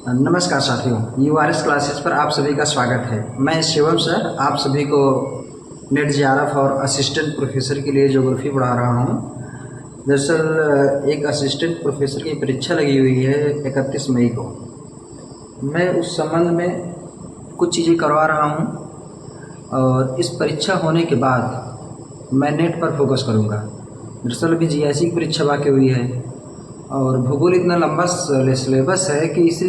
नमस्कार साथियों, URS classes पर आप सभी का स्वागत है। मैं शिवम सर आप सभी को नेट जेआरएफ और असिस्टेंट प्रोफेसर के लिए ज्योग्राफी पढ़ा रहा हूँ। दरअसल एक असिस्टेंट प्रोफेसर की परीक्षा लगी हुई है 31 मई को। मैं उस संबंध में कुछ चीज़ें करवा रहा हूँ और इस परीक्षा होने के बाद मैं नेट पर फोकस करूँगा। दरअसल अभी जीआईसी की परीक्षा बाकी हुई है और भूगोल इतना लंबा सिलेबस है कि इसे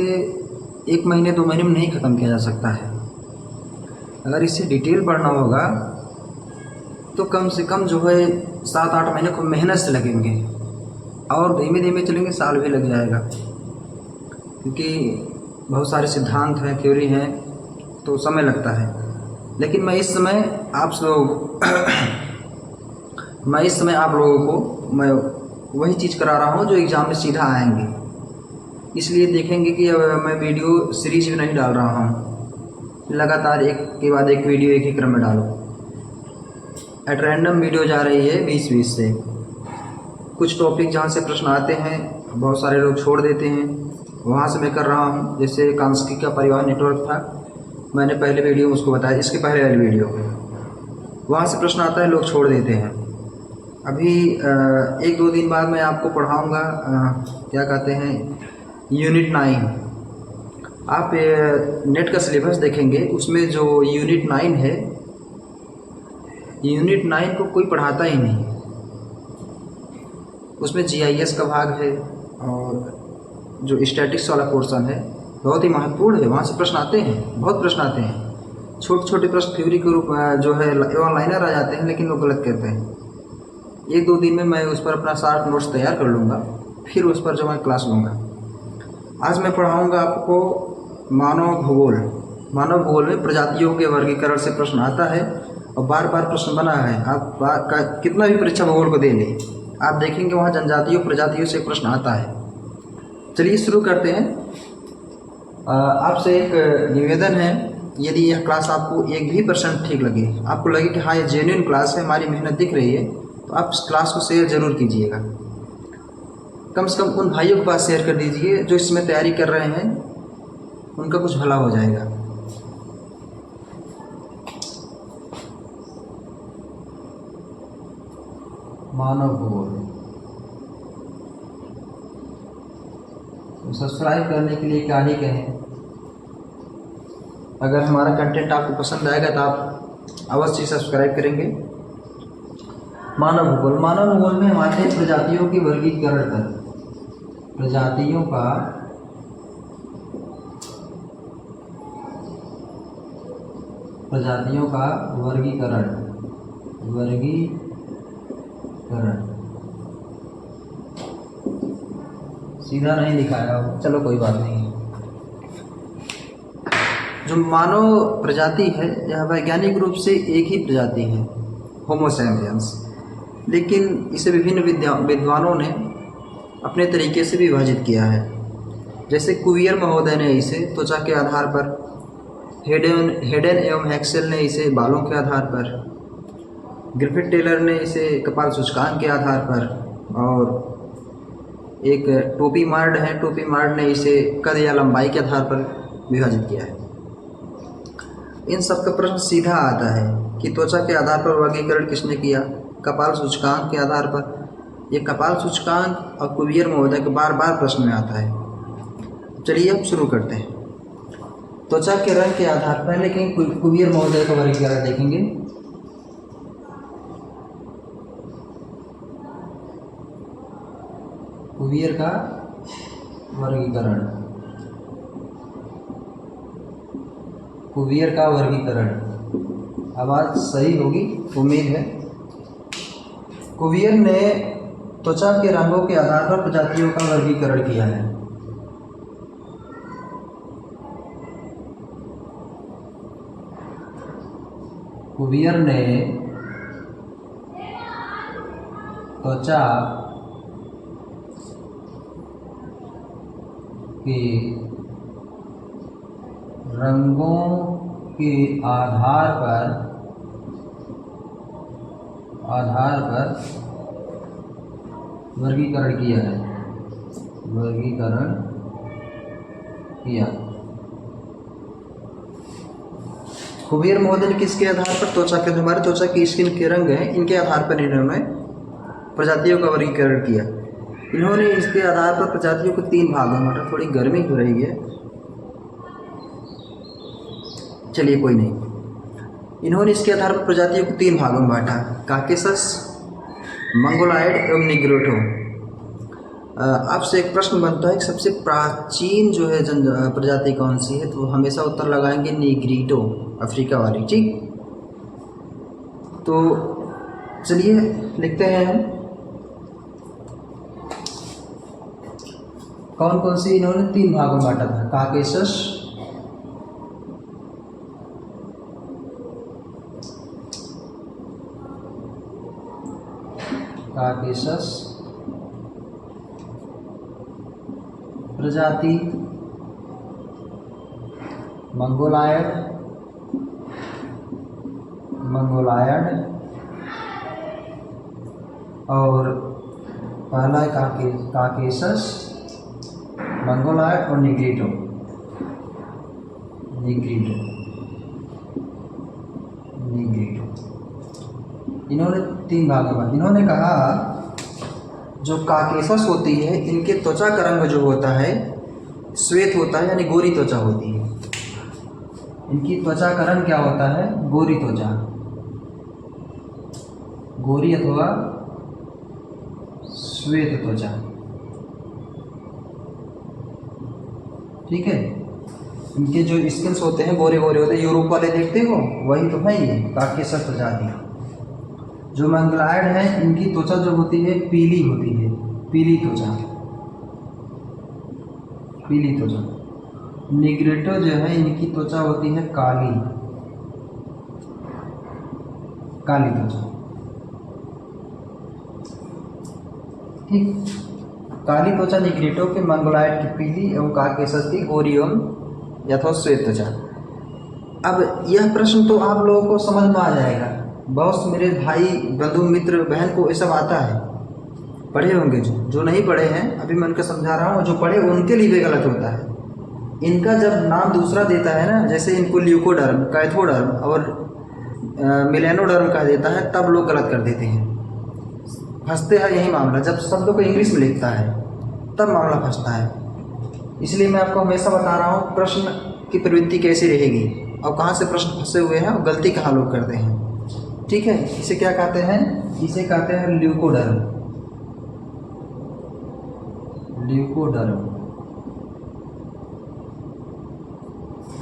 1 महीने 2 महीने में नहीं ख़त्म किया जा सकता है। अगर इसे डिटेल पढ़ना होगा तो कम से कम जो है 7-8 महीने को मेहनत से लगेंगे और धीमे धीमे चलेंगे साल भी लग जाएगा, क्योंकि बहुत सारे सिद्धांत हैं, थ्योरी हैं, तो समय लगता है। लेकिन मैं इस समय आप लोगों को मैं वही चीज़ करा रहा हूँ जो एग्ज़ाम में सीधा आएंगे। इसलिए देखेंगे कि मैं वीडियो सीरीज भी नहीं डाल रहा हूँ, लगातार एक के बाद एक वीडियो एक ही क्रम में डालो। एट रैंडम वीडियो जा रही है 20-20 से। कुछ टॉपिक जहाँ से प्रश्न आते हैं बहुत सारे लोग छोड़ देते हैं, वहाँ से मैं कर रहा हूँ। जैसे कांस्की का परिवहन नेटवर्क था, मैंने पहले वीडियो उसको बताया, इसके पहले वाली वीडियो, वहाँ से प्रश्न आता है, लोग छोड़ देते हैं। अभी 1-2 दिन बाद मैं आपको पढ़ाऊँगा क्या कहते हैं यूनिट 9। आप नेट का सिलेबस देखेंगे, उसमें जो यूनिट 9 है, यूनिट 9 को कोई पढ़ाता ही नहीं। उसमें जीआईएस का भाग है और जो स्टैटिक्स वाला पोर्शन है बहुत ही महत्वपूर्ण है। वहाँ से प्रश्न आते हैं, बहुत प्रश्न आते हैं। छोटे छोटे प्रश्न थ्योरी के रूप जो है ऑनलाइनर आ जाते हैं, लेकिन लोग गलत करते हैं। 1-2 दिन में मैं उस पर अपना शार्ट नोट्स तैयार कर लूँगा, फिर उस पर जो मैं क्लास लूँगा। आज मैं पढ़ाऊँगा आपको मानव भूगोल। मानव भूगोल में प्रजातियों के वर्गीकरण से प्रश्न आता है और बार बार प्रश्न बना है। आप कितना भी परीक्षा भूगोल को दे लें, आप देखेंगे वहाँ जनजातियों प्रजातियों से प्रश्न आता है। चलिए शुरू करते हैं। आपसे एक निवेदन है, यदि यह क्लास आपको 1 भी % ठीक लगे, आपको लगे कि हाँ ये जेन्युइन क्लास है, हमारी मेहनत दिख रही है, तो आप इस क्लास को शेयर ज़रूर कीजिएगा। कम से कम उन भाइयों के पास शेयर कर दीजिए जो इसमें तैयारी कर रहे हैं, उनका कुछ भला हो जाएगा। मानव भूगोल तो सब्सक्राइब करने के लिए क्या ही कहें। अगर हमारा कंटेंट आपको पसंद आएगा तो आप अवश्य सब्सक्राइब करेंगे। मानव भूगोल में हमारे प्रजातियों के वर्गीकरण पर, प्रजातियों का वर्गीकरण सीधा नहीं दिखाया, चलो कोई बात नहीं। जो मानव प्रजाति है यह वैज्ञानिक रूप से एक ही प्रजाति है, होमो सैपियंस, लेकिन इसे विभिन्न विद्वानों ने अपने तरीके से विभाजित किया है। जैसे कुवियर महोदय ने इसे त्वचा के आधार पर, हेडन एवं हैक्सेल ने इसे बालों के आधार पर, ग्रिफिथ टेलर ने इसे कपाल सूचकांक के आधार पर, और एक टोपी मार्ड ने इसे कद या लंबाई के आधार पर विभाजित किया है। इन सब का प्रश्न सीधा आता है कि त्वचा के आधार पर वर्गीकरण किसने किया, कपाल सूचकांक के आधार पर। ये कपाल सूचकांक और कुवियर महोदय के बार बार प्रश्न में आता है। चलिए अब शुरू करते हैं। त्वचा के रंग के आधार पर, लेकिन कुवियर महोदय का वर्गीकरण देखेंगे। कुवियर का वर्गीकरण, आवाज़ सही होगी उम्मीद है। कुवियर ने त्वचा के रंगों के आधार पर प्रजातियों का वर्गीकरण किया है। कुवियर ने त्वचा के रंगों के आधार पर वर्गीकरण किया है। किया। कुबेर महोदय ने किसके आधार पर त्वचा के, हमारे त्वचा की स्किन के रंग हैं, इनके आधार पर इन्होंने प्रजातियों का वर्गीकरण किया। इन्होंने इसके आधार पर प्रजातियों को 3 भागों में बांटा। थोड़ी गर्मी हो रही है, चलिए कोई नहीं। इन्होंने इसके आधार पर प्रजातियों को 3 भागों में बांटा, काकेसस, मंगोलायड एवं निग्रोटो। आपसे एक प्रश्न बनता है कि सबसे प्राचीन जो है प्रजाति कौन सी है, तो हमेशा उत्तर लगाएंगे निग्रिटो, अफ्रीका वाली। ठीक, तो चलिए लिखते हैं हम कौन कौन सी इन्होंने 3 भागों में बांटा था। काकेसस, प्रजाति, मंगोलायड और पहला है काकेसस, मंगोलायड और निग्रिटो। इन्होंने 3 भागों में, इन्होंने कहा जो काकेसस होती है इनके त्वचा का रंग जो होता है श्वेत होता है, यानी गोरी त्वचा होती है। इनकी त्वचा का रंग क्या होता है? गोरी त्वचा, गोरी अथवा श्वेत त्वचा। ठीक है, इनके जो स्किन्स होते हैं गोरे गोरे होते हैं, यूरोप वाले देखते हो वही तो है ये काकेसस प्रजाति। जो मंगोलायड है इनकी त्वचा जो होती है पीली होती है, पीली त्वचा। निग्रिटो जो है इनकी त्वचा होती है काली त्वचा। ठीक, काली त्वचा निग्रिटो के, मंगोलायड की पीली एवं काकेसस की गोरी एवं अथवा श्वेत त्वचा। अब यह प्रश्न तो आप लोगों को समझ में आ जाएगा, बहुत मेरे भाई बंधु मित्र बहन को ये सब आता है, पढ़े होंगे। जो नहीं पढ़े हैं अभी मैं उनको समझा रहा हूँ, जो पढ़े उनके लिए भी गलत होता है। इनका जब नाम दूसरा देता है ना, जैसे इनको ल्यूकोडर्म, कैथोडर्म और मिलेनोडर्म कह देता है, तब लोग गलत कर देते हैं, फंसते हैं यही मामला। जब शब्दों को इंग्लिश में लिखता है तब मामला फंसता है। इसलिए मैं आपको हमेशा बता रहा हूँ प्रश्न की प्रवृत्ति कैसी रहेगी और कहाँ से प्रश्न फंसे हुए हैं और गलती कहाँ लोग करते हैं। ठीक है, इसे क्या कहते हैं? इसे कहते हैं ल्यूकोडर्म।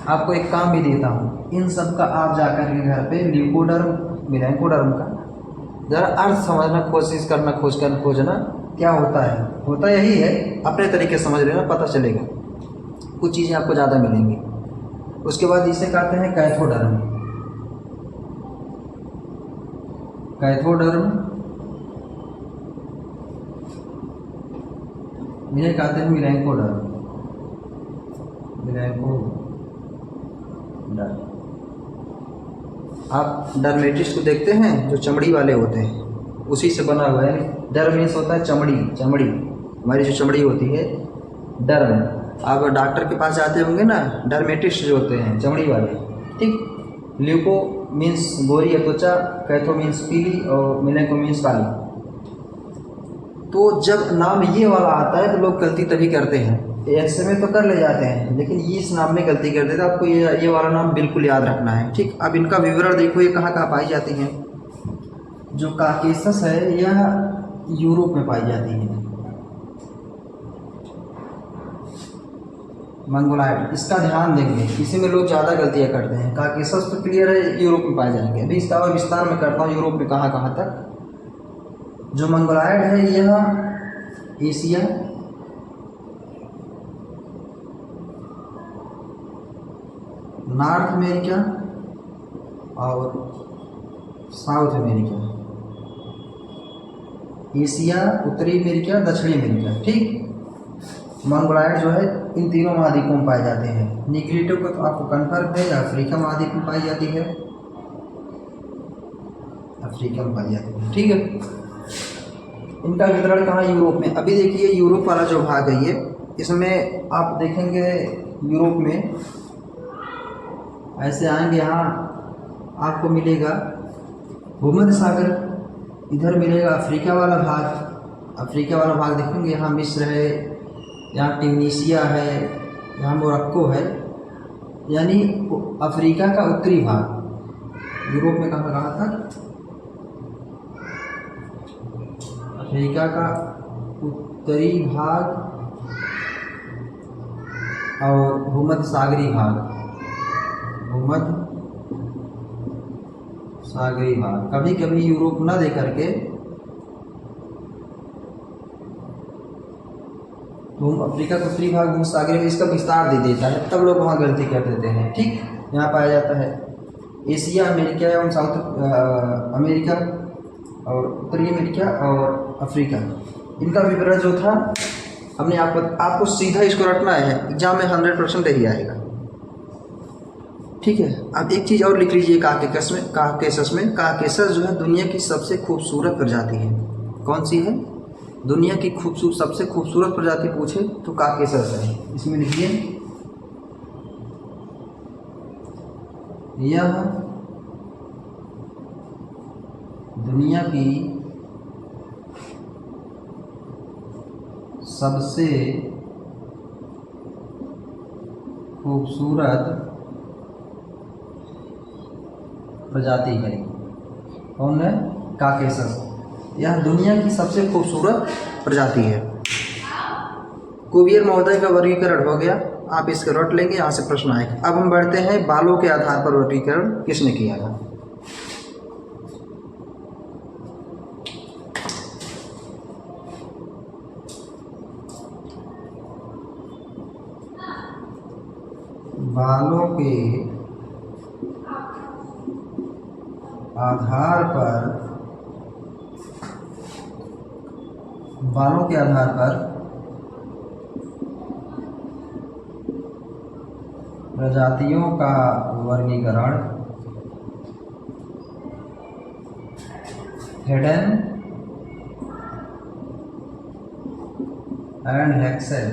आपको एक काम भी देता हूँ, इन सब का आप जाकर के घर पे ल्यूकोडर्म, मिलेनोडर्म का जरा अर्थ समझना खोजना क्या होता है। होता यही है, अपने तरीके से समझ लेना, पता चलेगा, कुछ चीज़ें आपको ज़्यादा मिलेंगी। उसके बाद इसे कहते हैं कैथोडर्म। इन्हें कहते हैं मिलेनोडर्म। आप डर्मेटिस को देखते हैं, जो चमड़ी वाले होते हैं, उसी से बना हुआ है। डर्म मीन्स होता है चमड़ी, हमारी जो चमड़ी होती है डर्म। आप डॉक्टर के पास जाते होंगे ना, डर्मेटिस्ट जो होते हैं चमड़ी वाले। ठीक, ल्यूको मीन्स गोरी त्वचा, कैथो मीन्स पीली और मिलेको मीन्स काली। तो जब नाम ये वाला आता है तो लोग गलती तभी करते हैं, ऐसे में तो कर ले जाते हैं, लेकिन इस नाम में गलती कर देते हैं। आपको ये वाला नाम बिल्कुल याद रखना है। ठीक, अब इनका विवरण देखो, ये कहाँ कहाँ पाई जाती हैं। जो काकेसस है यह यूरोप में पाई जाती है। मंगोलायड, इसका ध्यान देंगे, इसी में लोग ज़्यादा गलतियाँ करते हैं। काकेसस तो क्लियर है, यूरोप में पाए जाएंगे। अभी इसका और विस्तार में करता हूँ, यूरोप में कहाँ कहाँ तक। जो मंगोलायड है यह एशिया, नॉर्थ अमेरिका और साउथ अमेरिका, एशिया, उत्तरी अमेरिका, दक्षिणी अमेरिका। ठीक, मंगोलायड जो है इन तीनों महाद्वीपों में पाए जाते हैं। निग्रिटो को तो आपको कन्फर्म है, अफ्रीका महाद्वीप में पाई जाती है, अफ्रीका में पाई जाती है। ठीक है, इनका वितरण कहाँ? यूरोप में। अभी देखिए यूरोप वाला जो भाग है ये, इसमें आप देखेंगे यूरोप में ऐसे आएंगे, यहाँ आपको मिलेगा भूमध्य सागर, इधर मिलेगा अफ्रीका वाला भाग। अफ्रीका वाला भाग देखेंगे, यहाँ मिस्र है, यहाँ ट्यूनीशिया है, यहाँ मोरक्को है, यानी अफ्रीका का उत्तरी भाग। यूरोप में कहाँ तक? अफ्रीका का उत्तरी भाग और भूमध्य सागरी भाग, भूमध्य सागरी भाग। कभी कभी यूरोप ना दे करके अफ्रीका का उत्तरी भाग भूमध्य सागरी में इसका विस्तार दे देता है, तब लोग वहाँ गलती कर देते हैं। ठीक, यहाँ पाया जाता है एशिया, अमेरिका एवं साउथ अमेरिका और उत्तरी अमेरिका और अफ्रीका। इनका विवरण जो था हमने आपको सीधा इसको रटना है, एग्जाम में 100% यही आएगा। ठीक है, अब एक चीज़ और लिख लीजिए काकेकस में। काकेसस जो है दुनिया की सबसे खूबसूरत प्रजाति है। कौन सी है? दुनिया की सबसे खूबसूरत प्रजाति पूछे तो काकेसस है। इसमें लिखिए, यह दुनिया की सबसे खूबसूरत प्रजाति है। कौन है? काकेसस। यह दुनिया की सबसे खूबसूरत प्रजाति है। कुवियर महोदय का वर्गीकरण हो गया, आप इसके रट लेंगे, यहाँ से प्रश्न आएगा। अब हम बढ़ते हैं बालों के आधार पर वर्गीकरण किसने किया था। बालों के आधार पर प्रजातियों का वर्गीकरण हेडन एंड हेक्सेल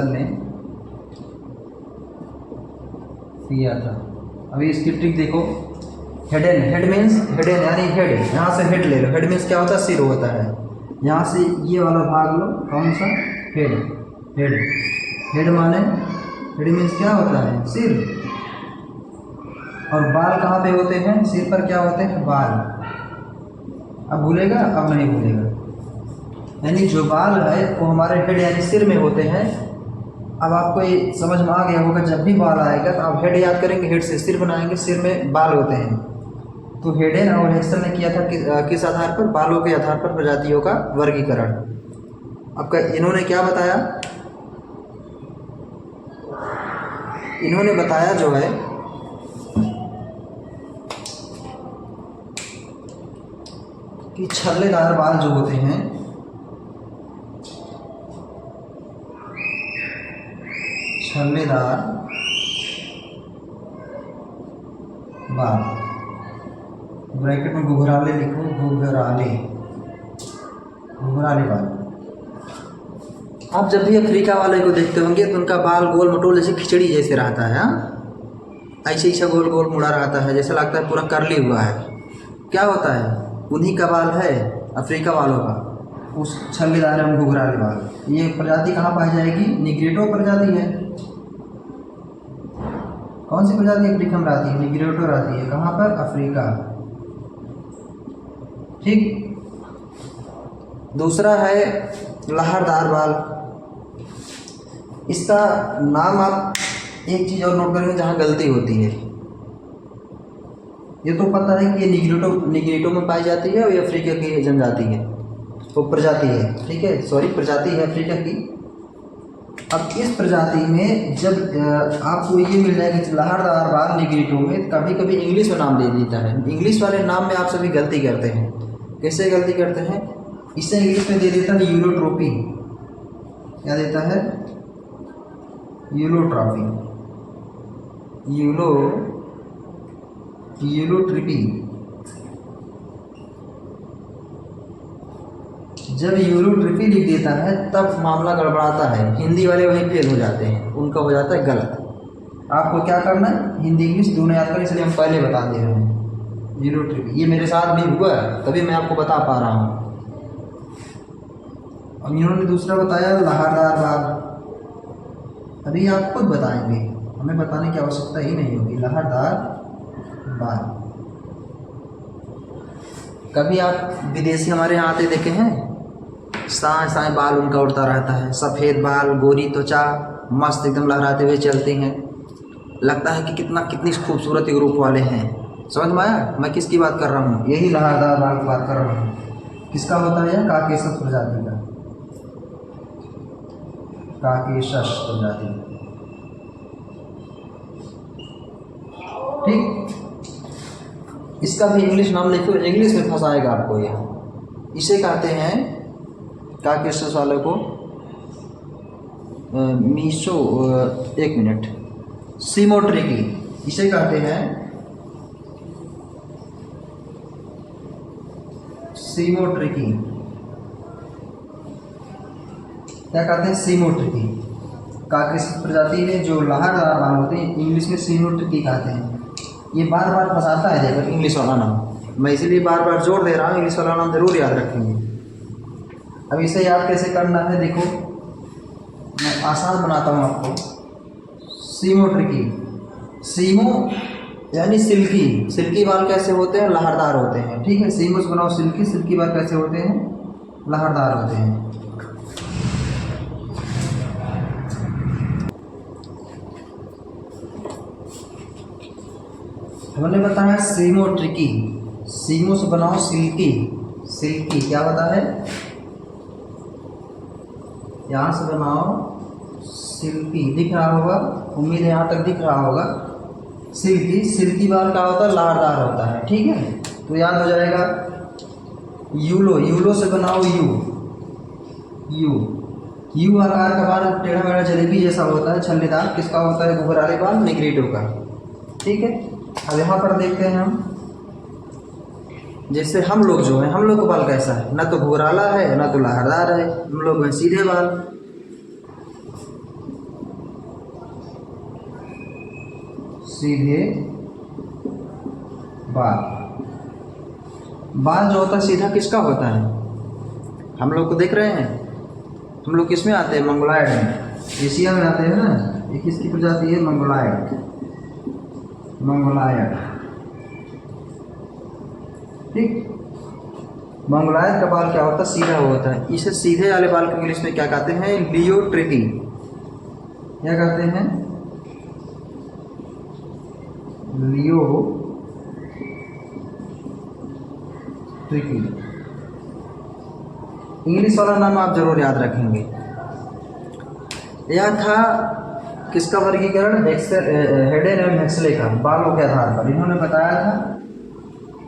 ने किया था। अभी इसकी ट्रिक देखो, हेड मीन्स हेडन यानी हेड, यहाँ से हेड ले लो। हेड मीन्स क्या होता है? सिर होता है। यहाँ से ये वाला भाग लो, कौन सा? हेड माने, हेड मीन्स क्या होता है? सिर। और बाल कहाँ पे होते हैं? सिर पर क्या होते हैं? बाल। अब भूलेगा? अब नहीं भूलेगा। यानी जो बाल है वो हमारे हेड यानी सिर में होते हैं। अब आपको ये समझ में आ गया होगा, जब भी बाल आएगा तो आप हेड याद करेंगे, हेड से सिर बनाएंगे, सिर में बाल होते हैं। तो हेडेन और हेक्सेल ने किया था किस आधार पर? बालों के आधार पर प्रजातियों का वर्गीकरण। आपका इन्होंने क्या बताया? इन्होंने बताया जो है कि छल्लेदार बाल जो होते हैं, छल्लेदार बाल, ब्रैकेट में घुघराले लिखो, घुघराले बाल। आप जब भी अफ्रीका वाले को देखते होंगे तो उनका बाल गोल मटोल जैसे खिचड़ी जैसे रहता है। ऐसे ऐसा गोल गोल मुड़ा रहता है, जैसा लगता है पूरा करली हुआ है। क्या होता है? उन्हीं का बाल है, अफ्रीका वालों का, उस छल्लेदार एवं घुघराले बाल। ये प्रजाति कहाँ पाई जाएगी? निग्रेटो प्रजाति है। कौन सी प्रजाति अफ्रीका में रहती है? निग्रेटो रहती है। कहाँ पर? अफ्रीका। ठीक। दूसरा है लहरदार बाल। इसका नाम आप एक चीज़ और नोट करेंगे जहाँ गलती होती है। ये तो पता है कि ये निग्रेटो में पाई जाती है और ये अफ्रीका की जनजाति है, वो प्रजाति है। ठीक है, सॉरी, प्रजाति है अफ्रीका की। अब इस प्रजाति में जब आपको ये मिल जाएगा लहरदार बाल निग्रेटो में, कभी कभी इंग्लिश में नाम दे देता है। इंग्लिश वाले नाम में आप सभी गलती करते हैं। कैसे गलती करते हैं? इसे इंग्लिश में दे देता है यूलोट्रोपी। क्या देता है? यूलोट्रॉपी, यूलोट्रिपी। जब यूरोट्रिपी लिख देता है तब मामला गड़बड़ाता है, हिंदी वाले वहीं फेल हो जाते हैं, उनका हो जाता है गलत। आपको क्या करना है, हिंदी इंग्लिश दोनों याद करें, इसलिए हम पहले बता दे रहे हैं। यूरोट्रिपी ये मेरे साथ भी हुआ है, तभी मैं आपको बता पा रहा हूँ। अब इन्होंने दूसरा बताया लहरदार बाल, अभी आप खुद बताएंगे, हमें बताने की आवश्यकता ही नहीं होगी। लहरदार बाल, कभी आप विदेशी हमारे यहाँ आते देखे हैं, साए साए बाल उनका उड़ता रहता है, सफ़ेद बाल, गोरी त्वचा, मस्त एकदम लहराते हुए चलते हैं, लगता है कि कितनी खूबसूरत ग्रुप वाले हैं। समझ में आया मैं किसकी बात कर रहा हूँ? यही लहरदार बाल की बात कर रहा हूँ। किसका होता है? काकेशस प्रजाति का, काकेशस प्रजाति। ठीक, इसका भी इंग्लिश नाम लिखो, इंग्लिश में फंसाएगा आपको यह। इसे कहते हैं काकेशस वालों को मीसो, एक मिनट, सीमोट्रिकी, इसे कहते हैं सीमोट्रिकी। क्या कहते हैं? सीमोट्रिकी। काकेशस प्रजाति में जो लहरदार बाल होते हैं इंग्लिश में सीमोट्रिकी कहते हैं। ये बार बार फंसाता है देखो इंग्लिश वाला नाम, मैं इसीलिए बार बार जोर दे रहा हूँ, इंग्लिश वाला नाम जरूर याद रखेंगे। अब इसे याद कैसे करना है देखो, मैं आसान बनाता हूँ आपको। सीमोट्रिकी, सीमो यानी सिल्की, सिल्की बाल कैसे होते हैं? लहरदार होते हैं। ठीक है, सीमो से बनाओ सिल्की, सिल्की बाल कैसे होते हैं? लहरदार होते हैं। हमने बताया सीमोट्रिकी, सीमो से बनाओ सिल्की, सिल्की क्या होता है? यहाँ से बनाओ सिल्की, दिख रहा होगा, उम्मीद है यहाँ तक दिख रहा होगा। सिल्की, सिल्की बाल का होता है? लहरदार होता है। ठीक है, तो याद हो जाएगा। यूलो, यूलो से बनाओ यू आकार का बाल टेढ़ा मेढ़ा जलेबी जैसा होता है, छल्लेदार। किसका होता है? घुघराले बाल, निग्रिडो का। ठीक है, अब यहाँ पर देखते हैं हम, जैसे हम लोग जो हैं, हम लोग का बाल कैसा है? ना तो घुघराला है ना तो लहरदार है, हम लोग हैं सीधे बाल। सीधे बाल, बाल जो होता है सीधा किसका होता है? हम लोग को देख रहे हैं, हम लोग किस में आते हैं? मंगोलायड में, एशिया में आते हैं ना। ये किसकी प्रजाति है? Mongoloid, Mongoloid. ठीक, मंगोलायड का बाल क्या होता है? सीधा होता है। इसे सीधे वाले बाल को इंग्लिश में क्या कहते हैं? लियोट्रिपी। क्या कहते हैं? लियोट्रिपी। इंग्लिश वाला नाम आप जरूर याद रखेंगे। यह था किसका वर्गीकरण? हेडेन एवं हेक्सले का, बालों के आधार पर। इन्होंने बताया था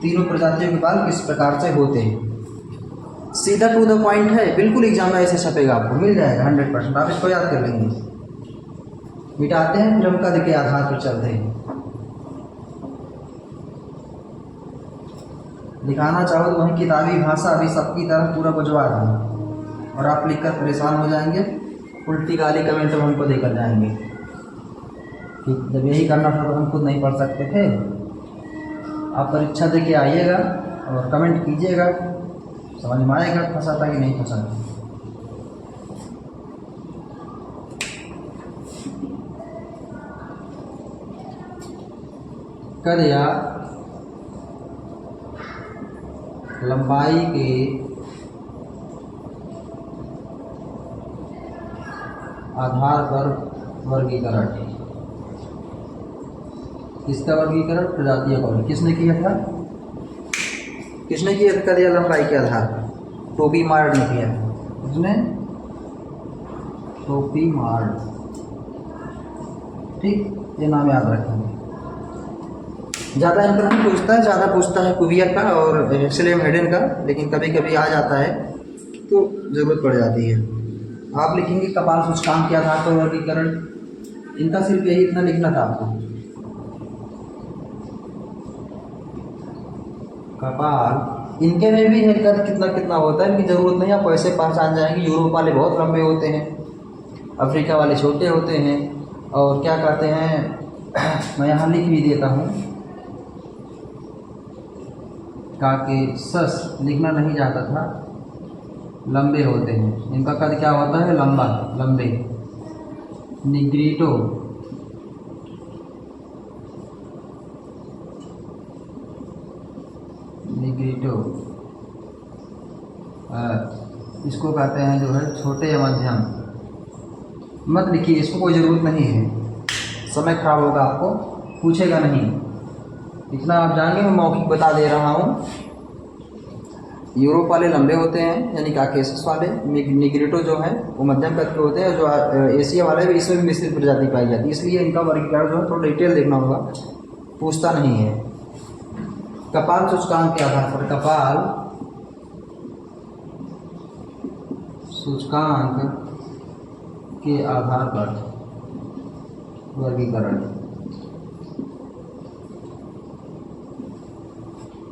तीनों प्रजातियों के बाल किस प्रकार से होते हैं। सीधा टू द पॉइंट है, बिल्कुल एग्जाम में ऐसे छपेगा, आपको मिल जाएगा 100%। आप इसको याद कर लेंगे। मिटाते हैं फिर हम कद के आधार पर चलते हैं। दिखाना चाहो तो वहीं किताबी भाषा अभी सबकी तरह पूरा बुझवा दूँ और आप लिखकर परेशान हो जाएंगे, उल्टी गाली कमेंट में हमको देकर जाएंगे कि जब यही करना था तो हम खुद नहीं पढ़ सकते थे। आप परीक्षा दे के आइएगा और कमेंट कीजिएगा, समझ में आएगा फंसा था कि नहीं फंसा था। कद या लंबाई के आधार पर वर्गीकरण। किसका वर्गीकरण? प्रजातियों का। किसने किया था? किसने किया था? कद या लंबाई के आधार पर टोपी मार्ड ने किया था। उसने टोपी मार्ड। ठीक, ये नाम याद रखेंगे। ज़्यादा इनका नहीं पूछता है, ज़्यादा पूछता है कुवियर का और हेक्सले हेडेन का, लेकिन कभी कभी आ जाता है तो ज़रूरत पड़ जाती है। आप लिखेंगे कपाल सूचकांक के आधार पर वर्गीकरण। इनका सिर्फ यही इतना लिखना था आपको, कपाल इनके में भी है कद कितना कितना होता है, इनकी ज़रूरत नहीं, आप वैसे पहचान जाएंगे। यूरोप वाले बहुत लंबे होते हैं, अफ्रीका वाले छोटे होते हैं। और क्या कहते हैं, मैं यहाँ लिख भी देता हूँ, काकेसस लिखना नहीं चाहता था, लंबे होते हैं। इनका कद क्या होता है, लंबा, लंबे। निग्रीटो, निग्रीटो इसको कहते हैं जो है छोटे या मध्यम। मत लिखिए, इसको कोई ज़रूरत नहीं है, समय खराब होगा, आपको पूछेगा नहीं। इतना आप जानेंगे, मैं मौखिक बता दे रहा हूँ। यूरोप वाले लंबे होते हैं, यानी काकेसस वाले। निग्रिटो जो है वो मध्यम कद के होते हैं। जो एशिया वाले भी, इसमें भी मिश्रित प्रजाति पाई जाती है, इसलिए इनका वर्गीकरण जो है थोड़ा डिटेल देखना होगा, पूछता नहीं है। कपाल सूचकांक के आधार पर, कपाल सूचकांक के आधार पर वर्गीकरण,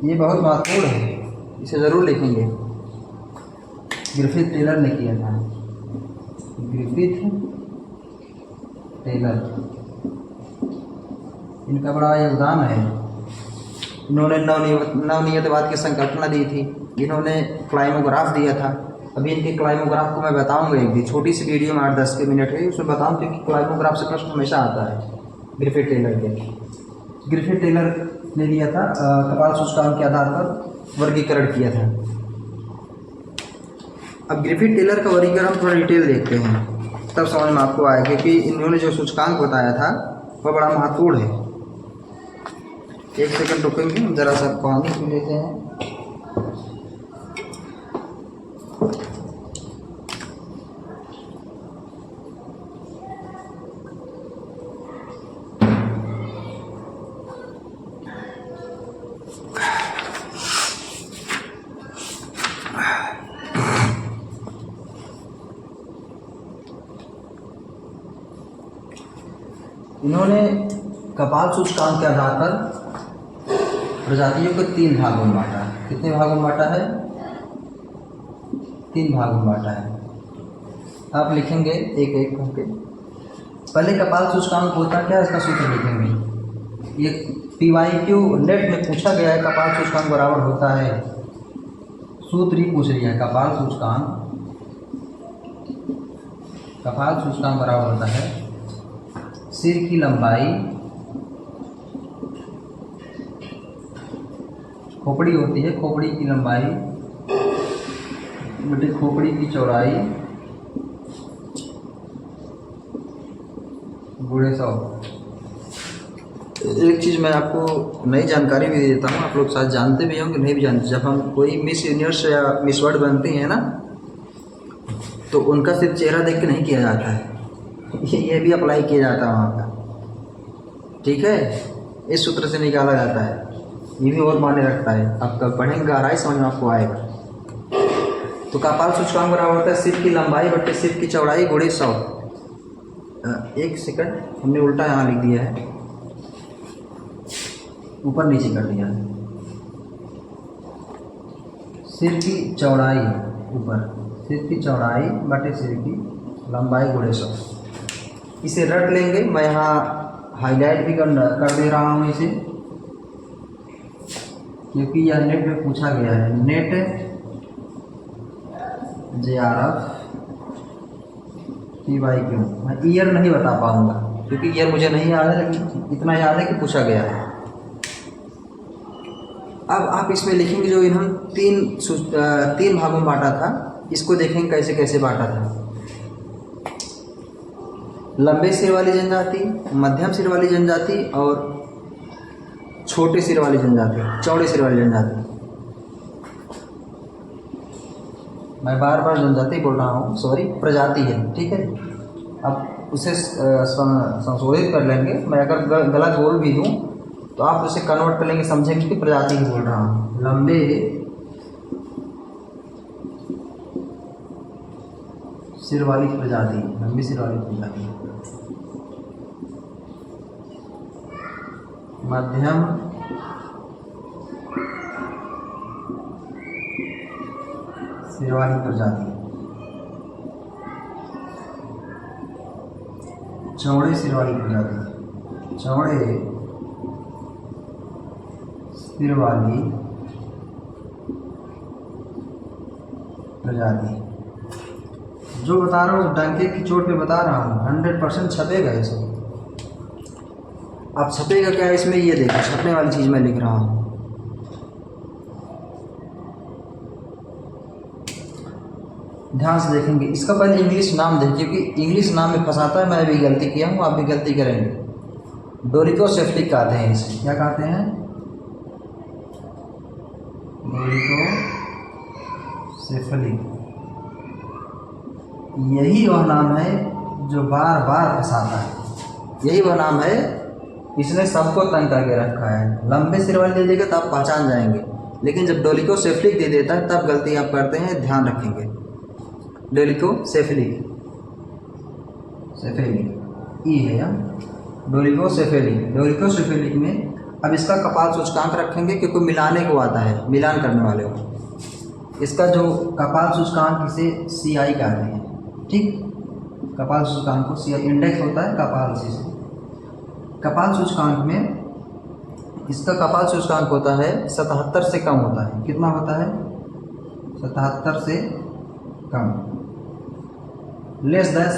ये बहुत महत्वपूर्ण है, इसे ज़रूर लिखेंगे। ग्रिफिथ टेलर ने किया था, ग्रिफिथ टेलर, इनका बड़ा योगदान है। इन्होंने नवनियतवाद की संकल्पना दी थी, इन्होंने क्लाइमोग्राफ दिया था। अभी इनके क्लाइमोग्राफ को मैं बताऊंगा, एक भी छोटी सी वीडियो में 8-10 के मिनट है, उसमें बताऊँ, क्योंकि क्लाइमोग्राफ से प्रश्न हमेशा आता है। ग्रिफिथ टेलर के, ग्रिफिथ टेलर ने दिया था, कपाल सूचकांक के आधार पर वर्गीकरण किया था। अब ग्रिफिथ टेलर का वर्गीकरण थोड़ा डिटेल देखते हैं, तब समझ में आपको आएगा कि इन्होंने जो सूचकांक बताया था वह बड़ा महत्वपूर्ण है। एक सेकंड रुकेंगे, हम जरा सा पानी पी लेते हैं। इन्होंने कपाल सूचकांक के आधार पर प्रजातियों को 3 भागों में बांटा। कितने भागों में बांटा है, 3 भागों में बांटा है। आप लिखेंगे एक एक करके। पहले कपाल सूचकांक होता क्या है, इसका सूत्र लिखेंगे। ये PYQ नेट में पूछा गया है, कपाल सूचकांक बराबर होता है, सूत्र ही पूछ लिया है। कपाल सूचकांक बराबर होता है सिर की लंबाई, खोपड़ी होती है, खोपड़ी की लंबाई बटे खोपड़ी की चौड़ाई गुणे 100। एक चीज़ मैं आपको नई जानकारी भी दे देता हूँ, आप लोग शायद जानते भी होंगे, नहीं भी जानते। जब हम कोई मिस यूनिवर्स या मिस वर्ल्ड बनती हैं ना, तो उनका सिर्फ चेहरा देख के नहीं किया जाता है, ये भी अप्लाई किया जाता है वहाँ का, ठीक है। इस सूत्र से निकाला जाता है, ये भी और मायने रखता है। आप कब पढ़ेंगे गहराई समझ में आपको आएगा। तो कपाल सूचकांक बराबर होता है सिर की लंबाई बटे सिर की चौड़ाई गुणे 100। एक सेकंड, हमने उल्टा यहाँ लिख दिया है, ऊपर नीचे कर दिया है। सिर की चौड़ाई ऊपर, सिर की चौड़ाई बटे सिर की लंबाई गुणे 100। इसे रट लेंगे, मैं यहाँ हाईलाइट भी कर दे रहा हूँ इसे, क्योंकि यह नेट में पूछा गया है। नेट JRF PYQ, मैं ईयर नहीं बता पाऊँगा क्योंकि ईयर मुझे नहीं याद है, लेकिन इतना याद है कि पूछा गया है। अब आप इसमें लिखेंगे जो इन्होंने 3 भागों में बांटा था, इसको देखेंगे कैसे कैसे बांटा था। लंबे सिर वाली जनजाति, मध्यम सिर वाली जनजाति और छोटे सिर वाली जनजाति, चौड़े सिर वाली जनजाति। मैं बार बार जनजाति बोल रहा हूँ, सॉरी, प्रजाति है, ठीक है। अब उसे संशोधित कर लेंगे, मैं अगर गलत बोल भी दूँ तो आप उसे कन्वर्ट कर लेंगे, समझेंगे कि प्रजाति ही बोल रहा हूँ। लंबे सिर वाली प्रजाति, लंबी सिर वाली प्रजाति, मध्यम सिरवाली प्रजाति, चौड़े सिरवाली प्रजाति, चौड़े सिरवाली प्रजाति। जो बता रहा हूँ डंके की चोट पे बता रहा हूँ, 100% छपेगा ये सब। अब छपेगा क्या इसमें, ये देखो छपने वाली चीज़ मैं लिख रहा हूँ। ध्यान से देखेंगे, इसका पहले इंग्लिश नाम देखिए, क्योंकि इंग्लिश नाम में फंसाता है। मैं भी गलती किया हूँ, आप भी गलती करेंगे। डोलिकोसेफलिक कहते हैं इसे, क्या कहते हैं? डोलिकोसेफलिक। यही वह नाम है जो बार बार फंसाता है, यही वह नाम है, इसने सबको तंग करके रखा है। लंबे सिर वाले दे देगा तो आप पहचान जाएंगे, लेकिन जब डोलिकोसेफलिक दे देता है तब गलती आप करते हैं, ध्यान रखेंगे। डोलिकोसेफलिक, सेफेलिक ई है या डोलिकोसेफलिक। डोलिकोसेफलिक में अब इसका कपाल सूचकांक रखेंगे, क्योंकि मिलाने को आता है, मिलान करने वाले को। इसका जो कपाल सूचकांक इसे CI कहते हैं, ठीक। कपाल सूचकांक को CI इंडेक्स होता है कपाल से। कपाल सूचकांक में इसका कपाल सूचकांक होता है 77 से कम होता है। कितना होता है? 77 से कम, लेस देन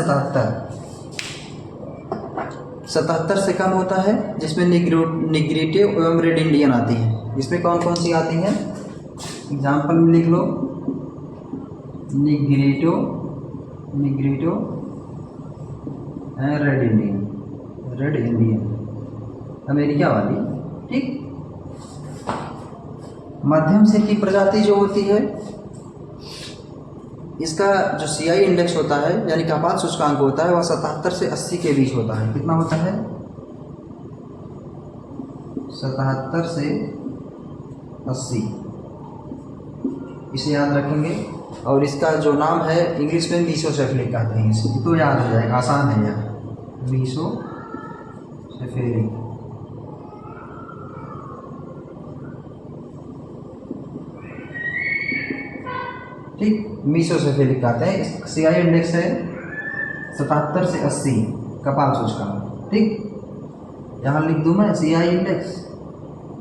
77 से कम होता है, जिसमें निग्रेटिव एवं रेड इंडियन आती है। इसमें कौन कौन सी आती हैं? एग्जाम्पल में लिख लो, निग्रेटिव एंड रेड इंडियन, अमेरिका वाली, ठीक। मध्यम सिर की प्रजाति जो होती है, इसका जो CI इंडेक्स होता है यानी कपाल सूचकांक होता है, वह 77 से 80 के बीच होता है। कितना होता है? 77 से 80, इसे याद रखेंगे। और इसका जो नाम है इंग्लिश में मीसोसेफलिक कहते हैं इसे, तो याद हो जाएगा, आसान है यार, मीसोसेफलिक। ठीक, मीसोसेफलिक कहते हैं। इस CI इंडेक्स है 77 से 80 कपाल सूचकांक, ठीक। यहाँ लिख दूँ मैं CI इंडेक्स,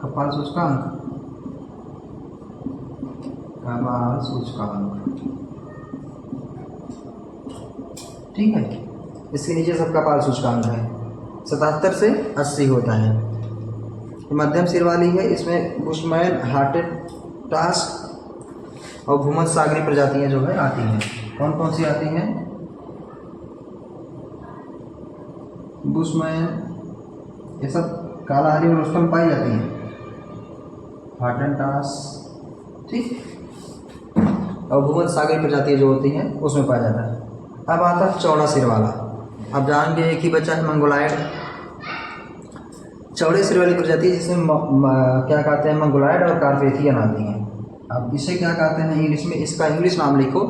कपाल सूचकांक, कपाल सूचकांक, ठीक है। इसके नीचे सब कपाल सूचकांक है, 77 से 80 होता है। मध्यम सिर वाली है, इसमें बुशमैन, हॉटेटास और भूमध्यसागरीय प्रजातियां जो है आती हैं। कौन कौन सी आती हैं? बुशमैन, ये सब कालाहारी और रोस्टम पाई जाती हैं, हॉटेटास, ठीक। और भूमध्यसागरीय प्रजातियां जो होती हैं उसमें पाया जाता है। अब आता है चौड़ा सिर वाला। अब जानेंगे, एक ही बच्चा है मंगोलायड, चौड़े सिर वाली प्रजाति, जिसमें क्या कहते हैं, मंगोलायड और कार्पेथियन आती हैं। अब इसे क्या कहते हैं इंग्लिश में? इसका इंग्लिश नाम लिखो,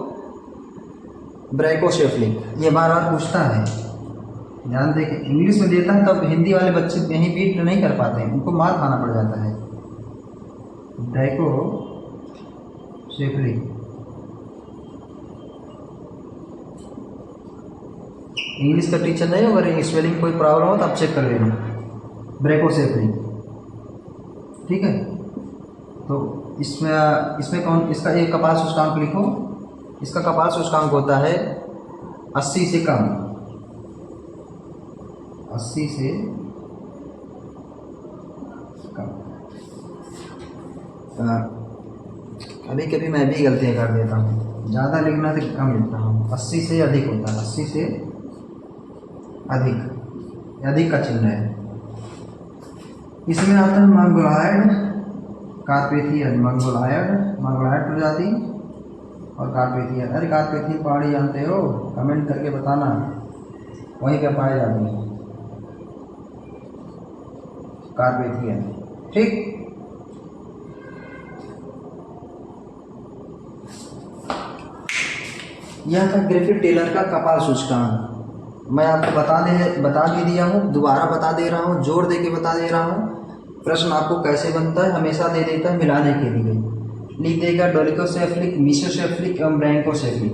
ब्रैकोसेफलिक। ये बार बार पूछता है, ध्यान देखिए, इंग्लिश में देता है तब हिंदी वाले बच्चे यहीं बीट नहीं कर पाते हैं, उनको मार खाना पड़ जाता है। ब्रैकोसेफलिक, इंग्लिश का टीचर नहीं हो, अगर स्पेलिंग कोई प्रॉब्लम हो तो आप चेक कर लेना। ब्रैकोसेफलिक, ठीक है। तो इसमें कौन, इसका एक कपाल सूचकांक लिखो, इसका कपाल सूचकांक होता है 80 से कम, 80 से कम। कभी कभी मैं भी गलतियाँ कर देता हूँ, ज़्यादा लिखना से कम लिखता हूँ। 80 से अधिक होता है, 80 से अधिक, अधिक का चिन्ह है। इसमें आता है मंगोलायड, कार्पेथियन, मंगोलायड प्रजाति और कार्पेथियन। अरे कार्पेथियन पहाड़ी जानते हो? कमेंट करके बताना, वहीं पे पाए जाते हैं कार्पेथियन, ठीक। यह था ग्रिफिथ टेलर का कपाल सूचकांक। मैं आपको बता भी दिया हूँ, दोबारा बता दे रहा हूँ, जोर दे के बता दे रहा हूँ। प्रश्न आपको कैसे बनता है हमेशा दे देता है मिलाने के लिए, लिख देगा डोलिकोसेफलिक, मीसोसेफलिक एवं ब्रैंकोसेफलिक।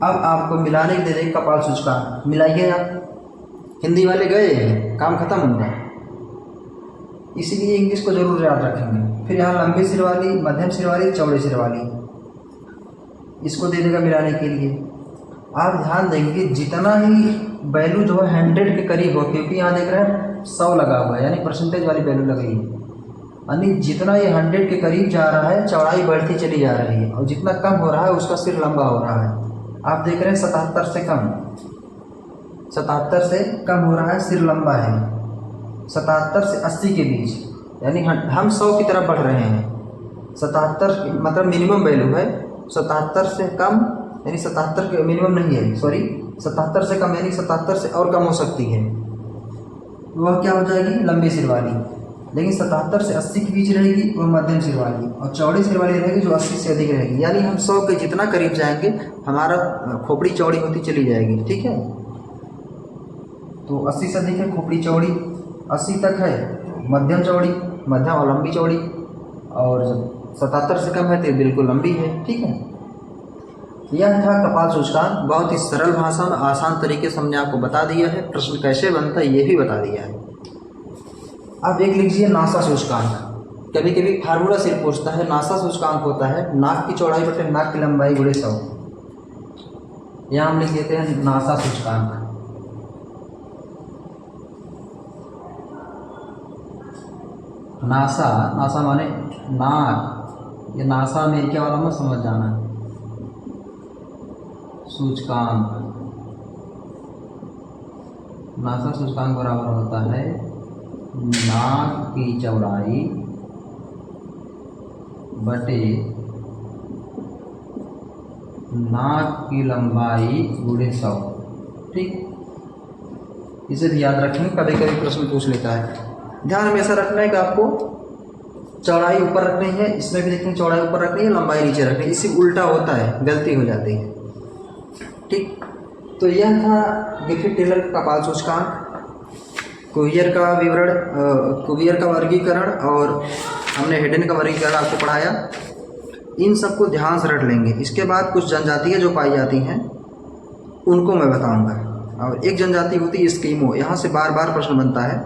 अब आपको मिलाने के दे देगा कपाल सूचकांक, मिलाइए आप। हिंदी वाले गए हैं, काम खत्म होगा, इसीलिए इंग्लिश को जरूर याद रखेंगे। फिर यहाँ लंबी सिर वाली, मध्यम सिर वाली, चौड़े सिर वाली, इसको दे देगा मिलाने के लिए। आप ध्यान देंगे जितना ही वैल्यू जो है 100 के करीब हो, क्योंकि यहाँ देख रहे हैं 100 लगा हुआ है, यानी परसेंटेज वाली वैल्यू लग रही है, यानी जितना ये 100 के करीब जा रहा है चौड़ाई बढ़ती चली जा रही है, और जितना कम हो रहा है उसका सिर लंबा हो रहा है। आप देख रहे हैं 77 से कम, 77 से कम हो रहा है, सिर लंबा है। 77 से 80 के बीच, यानी हम 100 की तरफ बढ़ रहे हैं। 77 मतलब मिनिमम वैल्यू है, 77 से कम यानी 77 के मिनिमम नहीं है, सॉरी 77 से कम यानी 77 से और कम हो सकती है, वह क्या हो जाएगी लंबी सिर वाली। लेकिन 77 से 80 के बीच रहेगी वह मध्यम सिर वाली, और चौड़ी सिर वाली रहेगी जो 80 से अधिक रहेगी। यानी हम 100 के जितना करीब जाएंगे हमारा खोपड़ी चौड़ी होती चली जाएगी, ठीक है। तो 80 से अधिक है खोपड़ी चौड़ी, 80 तक है मध्यम चौड़ी, मध्यम और लंबी चौड़ी, और 77 से कम है तो बिल्कुल लंबी है, ठीक है। यह था कपाल सूचकांक। बहुत ही सरल भाषा में आसान तरीके से हमने आपको बता दिया है। प्रश्न कैसे बनता है ये भी बता दिया है। अब एक लिखिए नासा सूचकांक। कभी कभी फार्मूला सिर्फ पूछता है। नासा सूचकांक होता है नाक की चौड़ाई बटे नाक की लंबाई गुणे 100। यहाँ हम लिख देते हैं नासा सूचकांक। नासा, नासा माने नाक, ये नासा अमेरिका वाला मत समझ जाना। सूचकांक, नासा सूचकांक बराबर होता है नाक की चौड़ाई बटे नाक की लंबाई गुणे 100, ठीक। इसे भी याद रखेंगे, कभी कभी प्रश्न पूछ लेता है। ध्यान हमेशा रखना है कि आपको चौड़ाई ऊपर रखनी है, इसमें भी देखेंगे चौड़ाई ऊपर रखनी है, लंबाई नीचे रखनी है। इससे उल्टा होता है, गलती हो जाती है, ठीक। तो यह था ग्रिफिथ टेलर का कपाल सूचकांक, कुवियर का विवरण, कुवियर का वर्गीकरण, और हमने हेडन का वर्गीकरण आपको पढ़ाया। इन सबको ध्यान से रट लेंगे। इसके बाद कुछ जनजातियाँ जो पाई जाती हैं उनको मैं बताऊंगा, और एक जनजाति होती है एस्किमो। यहाँ से बार बार प्रश्न बनता है,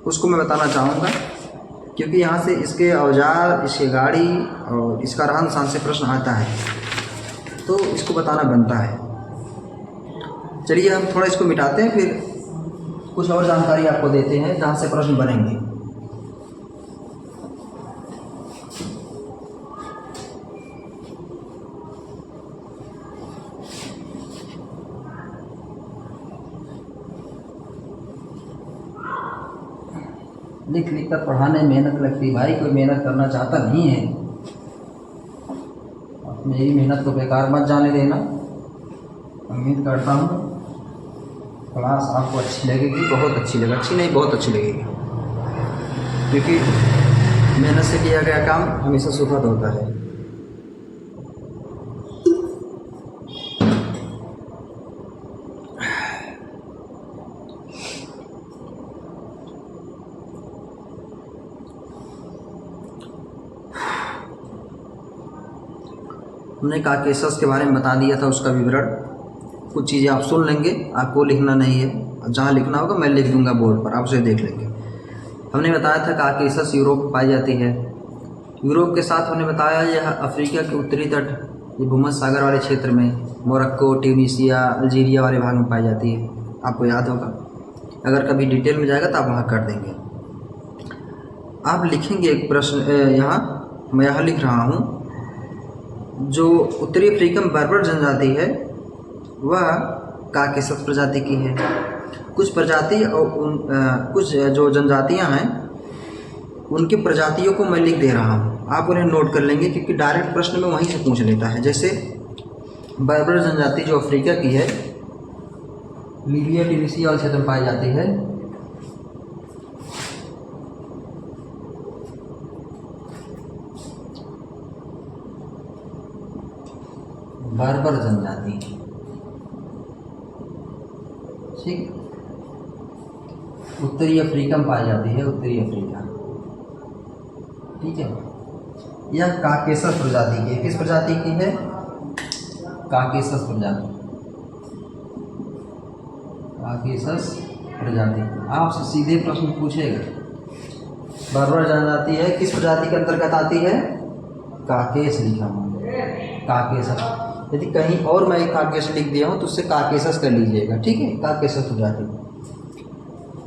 उसको मैं बताना चाहूँगा, क्योंकि यहाँ से इसके औजार, इसकी गाड़ी और इसका रहन सहन से प्रश्न आता है, तो इसको बताना बनता है। चलिए हम थोड़ा इसको मिटाते हैं, फिर कुछ और जानकारी आपको देते हैं जहाँ से प्रश्न बनेंगे। लिख लिख कर पढ़ाने में मेहनत लगती है भाई, कोई मेहनत करना चाहता नहीं है। मेरी मेहनत को बेकार मत जाने देना। उम्मीद करता हूँ क्लास आपको अच्छी लगेगी, बहुत अच्छी लगेगी, अच्छी नहीं बहुत अच्छी लगेगी, क्योंकि मेहनत से किया गया काम हमेशा सुखद होता है। हमने काकेशस के बारे में बता दिया था, उसका विवरण। कुछ चीज़ें आप सुन लेंगे, आपको लिखना नहीं है, जहाँ लिखना होगा मैं लिख दूंगा बोर्ड पर, आप उसे देख लेंगे। हमने बताया था काकेशस यूरोप में पाई जाती है। यूरोप के साथ हमने बताया यह अफ्रीका के उत्तरी तट, ये भूमध्य सागर वाले क्षेत्र में, मोरक्को, ट्यूनीसिया, अल्जीरिया वाले भाग में पाई जाती है। आपको याद होगा, अगर कभी डिटेल में जाएगा तो आप वहाँ कर देंगे। आप लिखेंगे एक प्रश्न, यहाँ मैं यहाँ लिख रहा हूँ, जो उत्तरी अफ्रीकन बर्बर जनजाति है वह काकेशस प्रजाति की है। कुछ प्रजाति और कुछ जो जनजातियां हैं उनकी प्रजातियों को मैं लिख दे रहा हूं, आप उन्हें नोट कर लेंगे, क्योंकि डायरेक्ट प्रश्न में वहीं से पूछ लेता है। जैसे बर्बर जनजाति जो अफ्रीका की है, लीबिया, ट्यूनीसिया वाले क्षेत्र में पाई जाती है। बर्बर जनजाति, ठीक, उत्तरी अफ्रीका में पाई जाती है, उत्तरी अफ्रीका, ठीक है। यह काकेसस प्रजाति की है। किस प्रजाति की है? काकेसस प्रजाति। काकेसस प्रजाति। आपसे सीधे प्रश्न पूछेगा, बर्बर जनजाति है, किस प्रजाति के अंतर्गत आती है? काकेस लिखा हूँ, काकेसस। यदि कहीं और मैं काकेस लिख दिया हूँ तो उससे काकेसस कर लीजिएगा, ठीक है, काकेसस प्रजाति।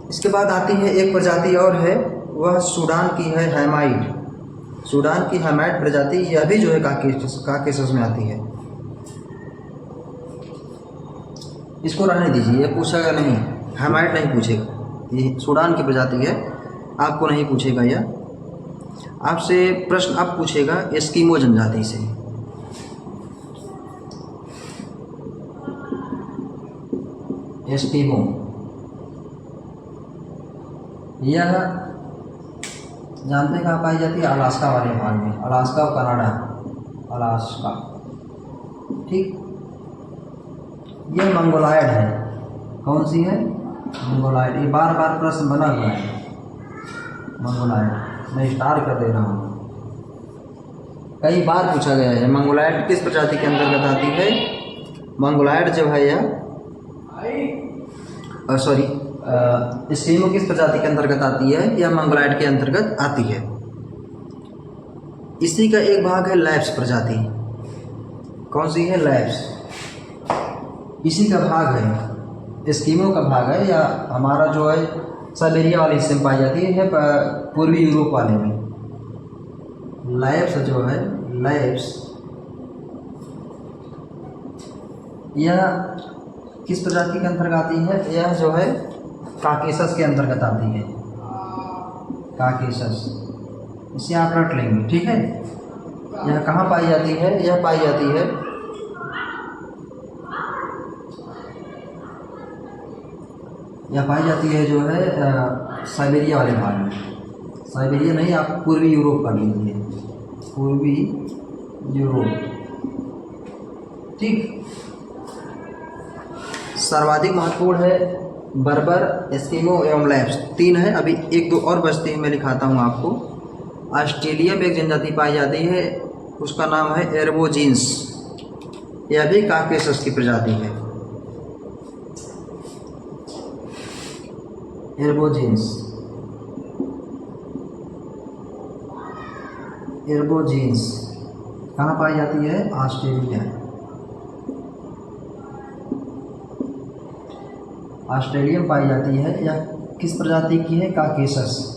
इसके बाद आती है एक प्रजाति और है, वह सूडान की है, हैमाइड। सूडान की हैमाइड प्रजाति, यह भी जो है काकेसस में आती है। इसको रहने दीजिए, ये पूछेगा नहीं, हैमाइड नहीं पूछेगा, ये सूडान की प्रजाति है, आपको नहीं पूछेगा यह। आपसे प्रश्न अब पूछेगा एस्किमो जनजाति से। एस्किमो, यह जानते हैं कहाँ पाई जाती है? अलास्का वाले भाग में, अलास्का और कनाडा, अलास्का, ठीक। यह मंगोलायड है। कौन सी है? मंगोलायड। ये बार बार प्रश्न बना हुआ है, मंगोलायड। मैं स्टार कर दे रहा हूँ, कई बार पूछा गया है। मंगोलायड किस प्रजाति के अंतर्गत आती है? मंगोलायड जो है यह सॉरी एस्किमो किस प्रजाति के अंतर्गत आती है? यह मंगोलायड के अंतर्गत आती है। इसी का एक भाग है लैप्स प्रजाति। कौन सी है? लैप्स। इसी का भाग है, एस्किमो का भाग है, या हमारा जो है साइबेरिया वाले हिस्से में पाई जाती है, पूर्वी यूरोप वाले में। लैप्स जो है, लैप्स, यह किस प्रजाति के अंतर्गत आती है? यह जो है काकेसस के अंतर्गत आती है, काकेसस। इसे आप रट लेंगे, ठीक है। यह कहाँ पाई जाती है? यह पाई जाती है जो है साइबेरिया वाले भाग में। साइबेरिया नहीं, आप पूर्वी यूरोप कर लीजिए, पूर्वी यूरोप, ठीक। सर्वाधिक महत्वपूर्ण है बर्बर, एस्किमो एवं लैप्स, 3 है। अभी 1-2 और बचती है, मैं लिखाता हूँ आपको। ऑस्ट्रेलिया में एक जनजाति पाई जाती है, उसका नाम है एर्बोजीन्स। यह भी काकेसस की प्रजाति है, एर्बोजीन्स। एर्बोजीन्स कहाँ पाई जाती है? ऑस्ट्रेलिया। ऑस्ट्रेलिया में पाई जाती है। यह किस प्रजाति की है? काकेसस।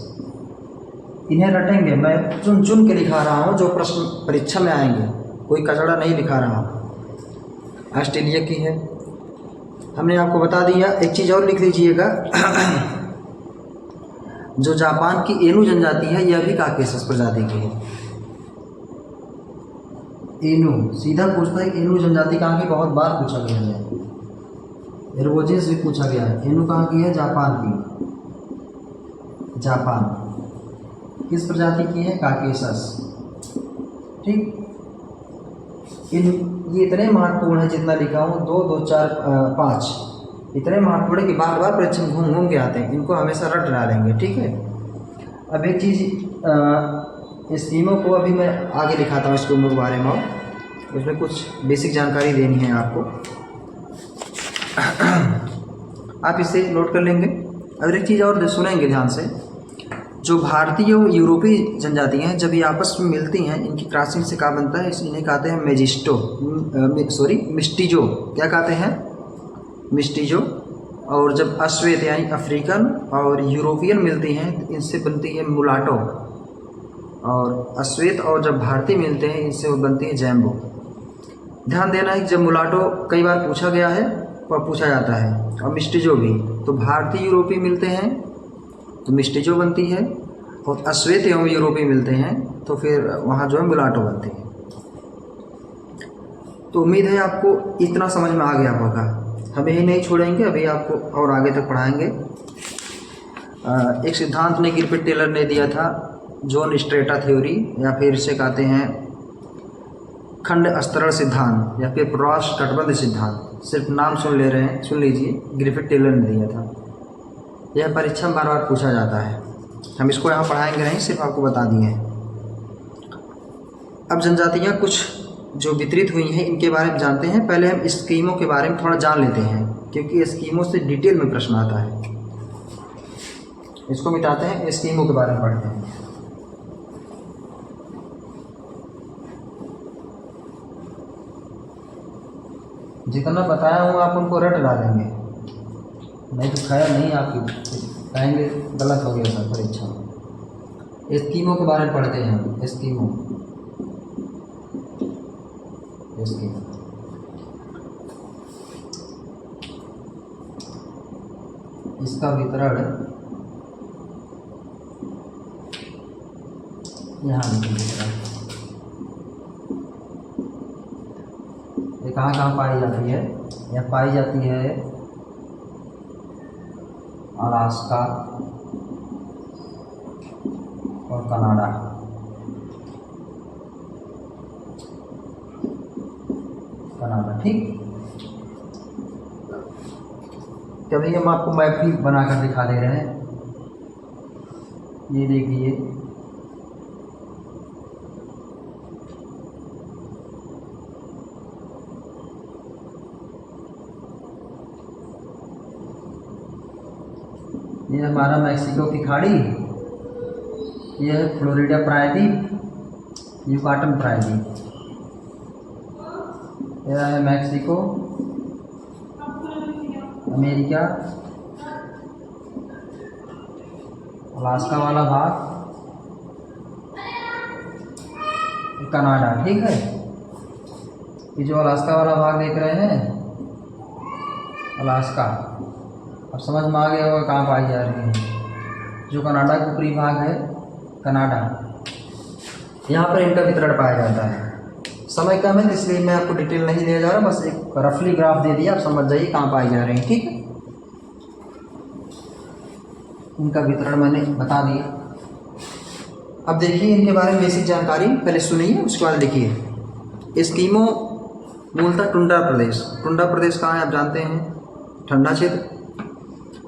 इन्हें रटेंगे, मैं चुन चुन के लिखा रहा हूँ, जो प्रश्न परीक्षा में आएंगे, कोई कचड़ा नहीं लिखा रहा हूँ। ऑस्ट्रेलिया की है, हमने आपको बता दिया। एक चीज़ और लिख लीजिएगा, जो जापान की एनु जनजाति है, यह भी काकेसस प्रजाति की है। एनु सीधा पूछता है, एनु जनजाति कहाँ की? बहुत बार पूछा गया है। एर्बोजीन्स भी पूछा गया है। एनु कहाँ की है? जापान की। जापान किस प्रजाति की है? काकेसस, ठीक। ये इतने महत्वपूर्ण है, जितना लिखा हूँ 2, 2, 4, 5, इतने महत्वपूर्ण है कि बार बार परीक्षा में घूम घूम के आते हैं। इनको हमेशा रट डालेंगे, ठीक है। अब एक चीज़, एस्किमो को अभी मैं आगे लिखाता हूँ, एस्किमो के बारे में, उसमें कुछ बेसिक जानकारी देनी है आपको, आप इसे नोट कर लेंगे। और एक चीज़ और सुनेंगे ध्यान से, जो भारतीय और यूरोपीय जनजातियाँ हैं, जब ये आपस में मिलती हैं, इनकी क्रॉसिंग से क्या बनता है? इन्हें कहते हैं मिस्टिजो। क्या कहते हैं? मिस्टिजो। और जब अश्वेत यानी अफ्रीकन और यूरोपियन मिलती हैं, तो इनसे बनती है मुलाटो। और अश्वेत और जब भारतीय मिलते हैं, इनसे वो बनती है जैम्बो। ध्यान देना है कि जब मुलाटो कई बार पूछा गया है और पूछा जाता है, और मिस्टिजो भी, तो भारतीय यूरोपीय मिलते हैं तो मिस्टिजो बनती है, और अश्वेत एवं यूरोपीय मिलते हैं तो फिर वहाँ जो है मुलाटो बनती है। तो उम्मीद है आपको इतना समझ में आ गया होगा। हम यही नहीं छोड़ेंगे, अभी आपको और आगे तक पढ़ाएंगे। एक सिद्धांत ने गिरफिट टेलर ने दिया था, जोन स्ट्रेटा थ्योरी, या फिर इसे कहते हैं खंड स्तरण सिद्धांत, या फिर प्रवास तटबंध सिद्धांत। सिर्फ नाम सुन ले रहे हैं, सुन लीजिए, गिरफिट टेलर ने दिया था। यह परीक्षा में बार बार पूछा जाता है। हम इसको यहाँ पढ़ाएंगे नहीं, सिर्फ आपको बता दिए हैं। अब जनजातियाँ कुछ जो वितरित हुई हैं इनके बारे में जानते हैं। पहले हम स्कीमों के बारे में थोड़ा जान लेते हैं, क्योंकि स्कीमों से डिटेल में प्रश्न आता है। इसको मिटाते हैं, स्कीमों के बारे में पढ़ते हैं। जितना बताया हूँ आप उनको रट डालेंगे, नहीं तो खाया नहीं आपकी कहेंगे गलत हो गया सर परीक्षा में। स्कीमों के बारे में पढ़ते हैं हम। स्कीमों इसका वितरण यहाँ वितरण ये कहाँ कहाँ पाई जाती है? यह पाई जाती है अलास्का और कनाडा। ठीक। कभी हम आपको मैप भी बनाकर दिखा दे रहे हैं। ये देखिए, ये हमारा मैक्सिको की खाड़ी, ये है फ्लोरिडा प्रायद्वीप, युकाटन प्रायद्वीप। यह है मैक्सिको, अमेरिका, अलास्का वाला भाग, कनाडा। ठीक है, ये जो अलास्का वाला भाग देख रहे हैं, अलास्का, अब समझ में आ गया होगा कहाँ पाई जा रही है। जो कनाडा का ऊपरी भाग है, कनाडा, यहाँ पर इनका वितरण पाया जाता है। समय कम है इसलिए मैं आपको डिटेल नहीं दिया जा रहा, बस एक रफली ग्राफ दे दिया, आप समझ जाइए कहाँ पाई जा रही हैं। ठीक है, इनका वितरण मैंने बता दिया। अब देखिए इनके बारे में बेसिक जानकारी पहले सुनिए, उसके बाद लिखिए। स्कीमो मूलतः टुंड्रा प्रदेश, टुंड्रा प्रदेश कहाँ है आप जानते हैं, ठंडा क्षेत्र,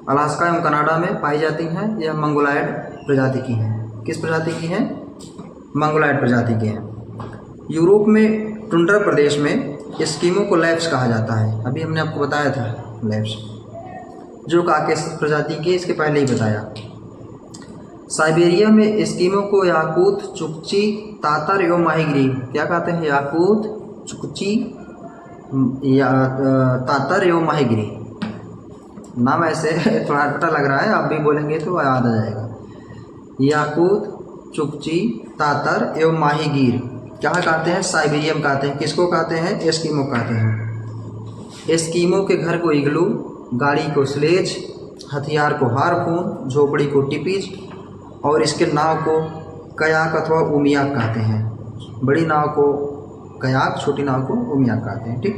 अलास्का एवं कनाडा में पाई जाती हैं। यह मंगोलायड प्रजाति की हैं। किस प्रजाति की हैं? मंगोलायड प्रजाति के हैं। यूरोप में टुंड्रा प्रदेश में स्कीमों को लैप्स कहा जाता है। अभी हमने आपको बताया था लैप्स, जो काकेशस प्रजाति के, इसके पहले ही बताया। साइबेरिया में स्कीमों को याकूत, चुकची, तातर एवं माहीगिरी, क्या कहते हैं? याकूत, चुकची या तातर एवं माहीगिरी। नाम ऐसे थोड़ा अटपटा लग रहा है, आप भी बोलेंगे तो याद आ जाएगा। याकूत, चुकची, तातर एवं माहीगीर क्या कहते हैं? साइबेरियम कहते हैं। किसको कहते हैं? एस्कीमो कहते हैं। एस्कीमो के घर को इग्लू, गाड़ी को स्लेज, हथियार को हारपून, झोपड़ी को टिपीज और इसके नाव को कयाक अथवा उमियाक कहते हैं। बड़ी नाव को कयाक, छोटी नाव को उमियाक कहते हैं। ठीक,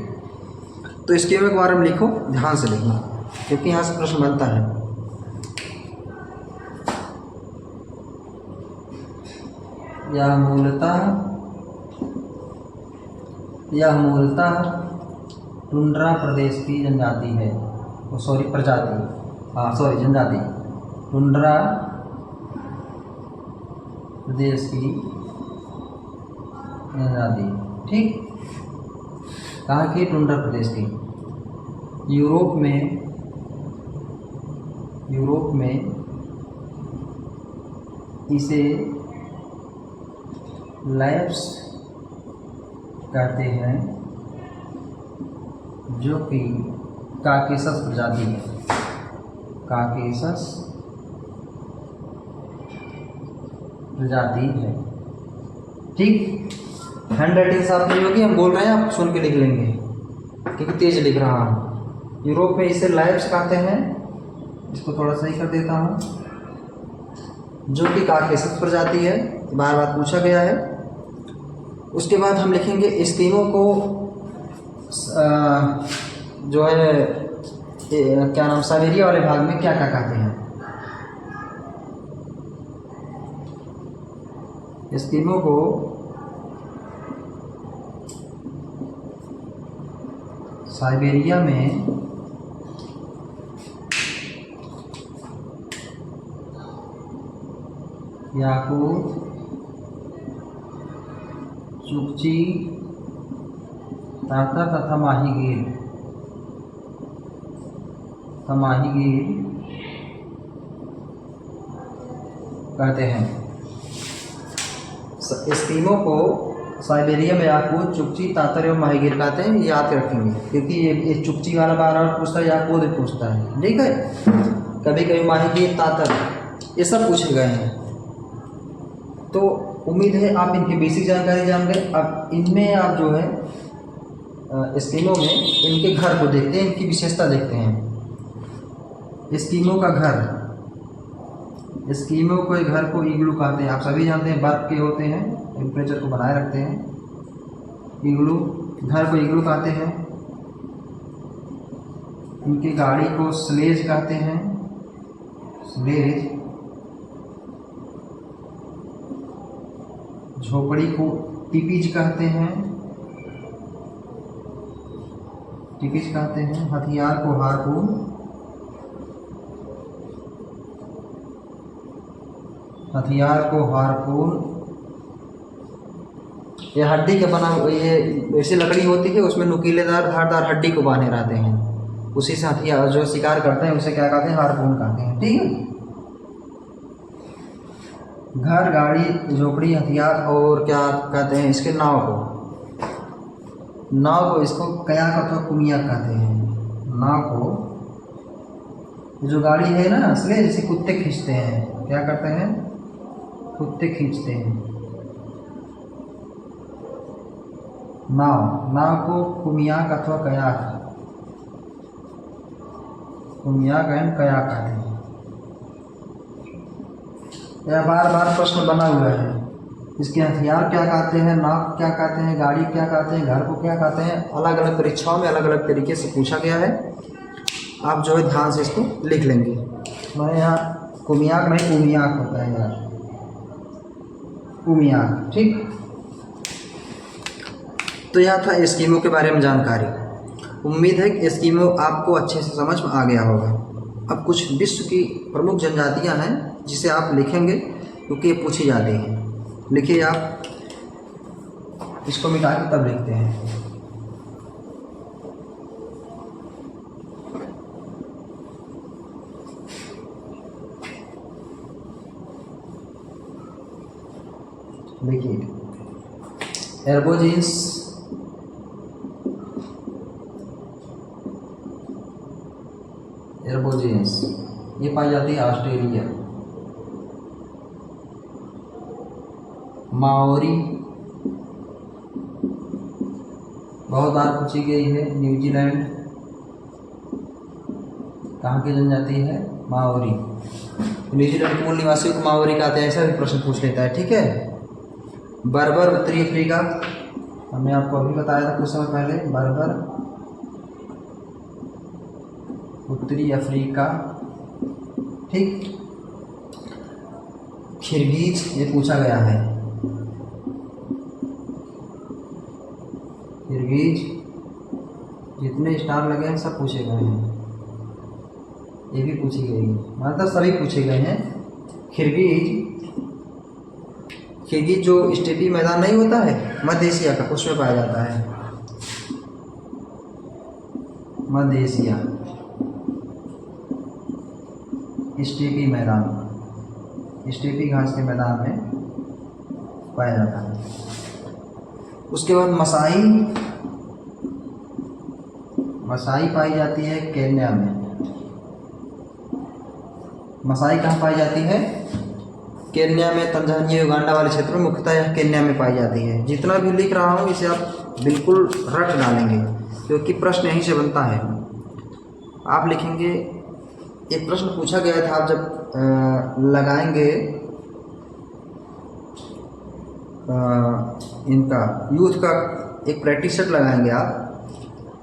तो स्कीमो के बारे में लिखो, ध्यान से लिखना, क्योंकि यहाँ से प्रश्न बनता है। यह मूलतः टुंड्रा प्रदेश की जनजाति है। जनजाति, टुंड्रा प्रदेश की जनजाति। ठीक, कहाँ की? टुंड्रा प्रदेश की। यूरोप में इसे लैप्स कहते हैं, जो कि काकेशस प्रजाति है। काकेशस प्रजाति है। ठीक, हैंड राइटिंग साफ नहीं होगी, हम बोल रहे हैं, आप सुन के लिख लेंगे क्योंकि तेज लिख रहा हूँ। यूरोप में इसे लैप्स कहते हैं, इसको थोड़ा सही कर देता हूँ, जो कि काकेशस प्रजाति है। बार बार पूछा गया है। उसके बाद हम लिखेंगे स्कीमों को जो है क्या नाम, साइबेरिया वाले भाग में क्या क्या कहते हैं? स्कीमों को साइबेरिया में याकूत, चुकची, तातर तथा माहीगीर कहते हैं। एस्किमो को साइबेरिया में याकूत, चुकची, तातर एवं माहीगीर कहते हैं। याद रखेंगे क्योंकि ये चुकची वाला बार बार पूछता है, याकूत भी पूछता है, ठीक है। कभी कभी माहीगीर, तातर, ये सब पूछे गए हैं। तो उम्मीद है आप इनकी बेसिक जानकारी जान गए। अब इनमें आप जो है एस्किमो में इनके घर को देखते हैं, इनकी विशेषता देखते हैं। एस्किमो का घर, एस्किमो के घर को इग्लू कहते हैं। आप सभी जानते हैं बर्फ के होते हैं, टेम्परेचर को बनाए रखते हैं। इग्लू, घर को इग्लू कहते हैं। इनकी गाड़ी को स्लेज कहते हैं, स्लेज। झोपड़ी को टिपीज कहते हैं, टिपीज कहते हैं। हथियार को हारपून, हथियार को हारपून। ये हड्डी के बना, ये ऐसी लकड़ी होती है, उसमें नुकीलेदार धारदार हड्डी को बांधे रहते हैं, उसी से हथियार जो शिकार करते हैं उसे क्या कहते हैं, हारपून कहते हैं, ठीक है। घर, गाड़ी, झोपड़ी, हथियार और क्या कहते हैं इसके, नाव को, नाव को इसको कयाक अथवा कुमिया कहते हैं। नाव को, जो गाड़ी है ना, इसलिए जैसे कुत्ते खींचते हैं, क्या करते हैं, कुत्ते खींचते हैं। नाव, नाव को कुमियाक अथवा कयाक, कुमियाक एंड कयाक कहते हैं। यह बार बार प्रश्न बना हुआ है। इसके हथियार क्या कहते हैं, नाव क्या कहते हैं, गाड़ी क्या कहते हैं, घर को क्या कहते हैं, अलग अलग परीक्षाओं में अलग अलग तरीके से पूछा गया है। आप जो है ध्यान से इसको लिख लेंगे। मैं यहाँ कुमियाक नहीं, कुमियाक होता है यार, कुमियाक, ठीक। तो यह था एस्किमो के बारे में जानकारी। उम्मीद है कि एस्किमो आपको अच्छे से समझ में आ गया होगा। अब कुछ विश्व की प्रमुख जनजातियां हैं जिसे आप लिखेंगे क्योंकि ये पूछी जाती हैं। लिखिए, आप इसको मिटा के तब लिखते हैं। देखिए, एर्बोजीन्स, एर्बोजीन्स ये पाई जाती है ऑस्ट्रेलिया। माओरी बहुत बार पूछी गई है, न्यूजीलैंड। कहाँ की जनजाति है, माओरी। न्यूजीलैंड के मूल निवासियों को माओरी कहते हैं, ऐसा भी प्रश्न पूछ लेता है, ठीक है। बर्बर, उत्तरी अफ्रीका, हमने आपको अभी बताया था कुछ समय पहले। बर्बर, उत्तरी अफ्रीका, ठीक। खिरगीज, ये पूछा गया है। खिरगीज, जितने स्टार लगे हैं सब पूछे गए हैं, ये भी पूछी गई है, मतलब सभी पूछे गए हैं। खिरगीज, खिरगीज जो स्टेपी मैदान नहीं होता है मध्य एशिया का, उसमें पाया जाता है। मध्य एशिया स्टेपी मैदान, स्टेपी घास के मैदान में पाया जाता है। उसके बाद मसाई, मसाई पाई जाती है केन्या में। मसाई कहाँ पाई जाती है, केन्या में, तंजानिया, युगांडा वाले क्षेत्र में, मुख्यतः केन्या में पाई जाती है। जितना भी लिख रहा हूँ इसे आप बिल्कुल रट डालेंगे क्योंकि प्रश्न यहीं से बनता है। आप लिखेंगे, एक प्रश्न पूछा गया था, आप जब लगाएंगे इनका यूथ का एक प्रैक्टिस सेट लगाएंगे आप,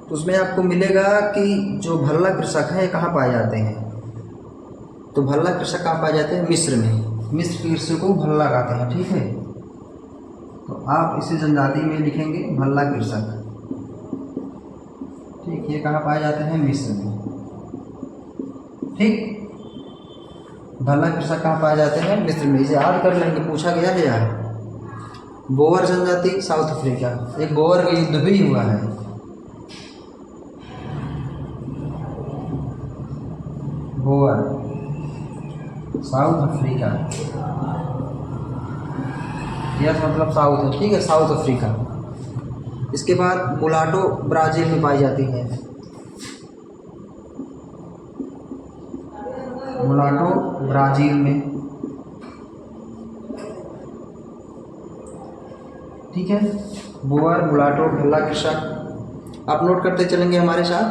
तो उसमें आपको मिलेगा कि जो भल्ला कृषक हैं कहाँ पाए जाते हैं। तो भल्ला कृषक कहाँ पाए जाते हैं, मिस्र में। मिस्र के कृषकों को भल्ला कहते हैं, ठीक है। तो आप इसे जनजाति में लिखेंगे भल्ला कृषक, ठीक। ये कहाँ पाए जाते हैं, मिस्र में, ठीक। भल्ला कृषक कहाँ पाए जाते हैं, मिस्र में। इसे याद कर लेंगे, पूछा गया है यार। बोअर जनजाति साउथ अफ्रीका, एक बोअर का युद्ध भी हुआ है। बोअर साउथ अफ्रीका, यस मतलब साउथ है, ठीक है, साउथ अफ्रीका। इसके बाद मुलाटो ब्राज़ील में पाई जाती है। मुलाटो ब्राज़ील में, ठीक है। बोअर, मुलाटो, भल्ला कृषक आप नोट करते चलेंगे हमारे साथ।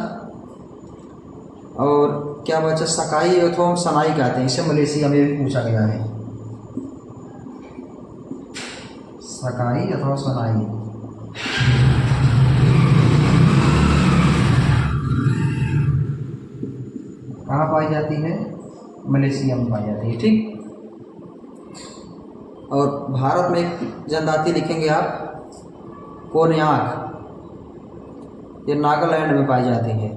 और क्या बचा, सकाई अथवा सनाई कहते हैं, इसे मलेशिया में भी पूछा गया है। सकाई अथवा सनाई कहाँ पाई जाती है? मलेशिया में पाई जाती है, ठीक। और भारत में एक जनजाति लिखेंगे आप, कोन्याक, ये नागालैंड में पाई जाती है।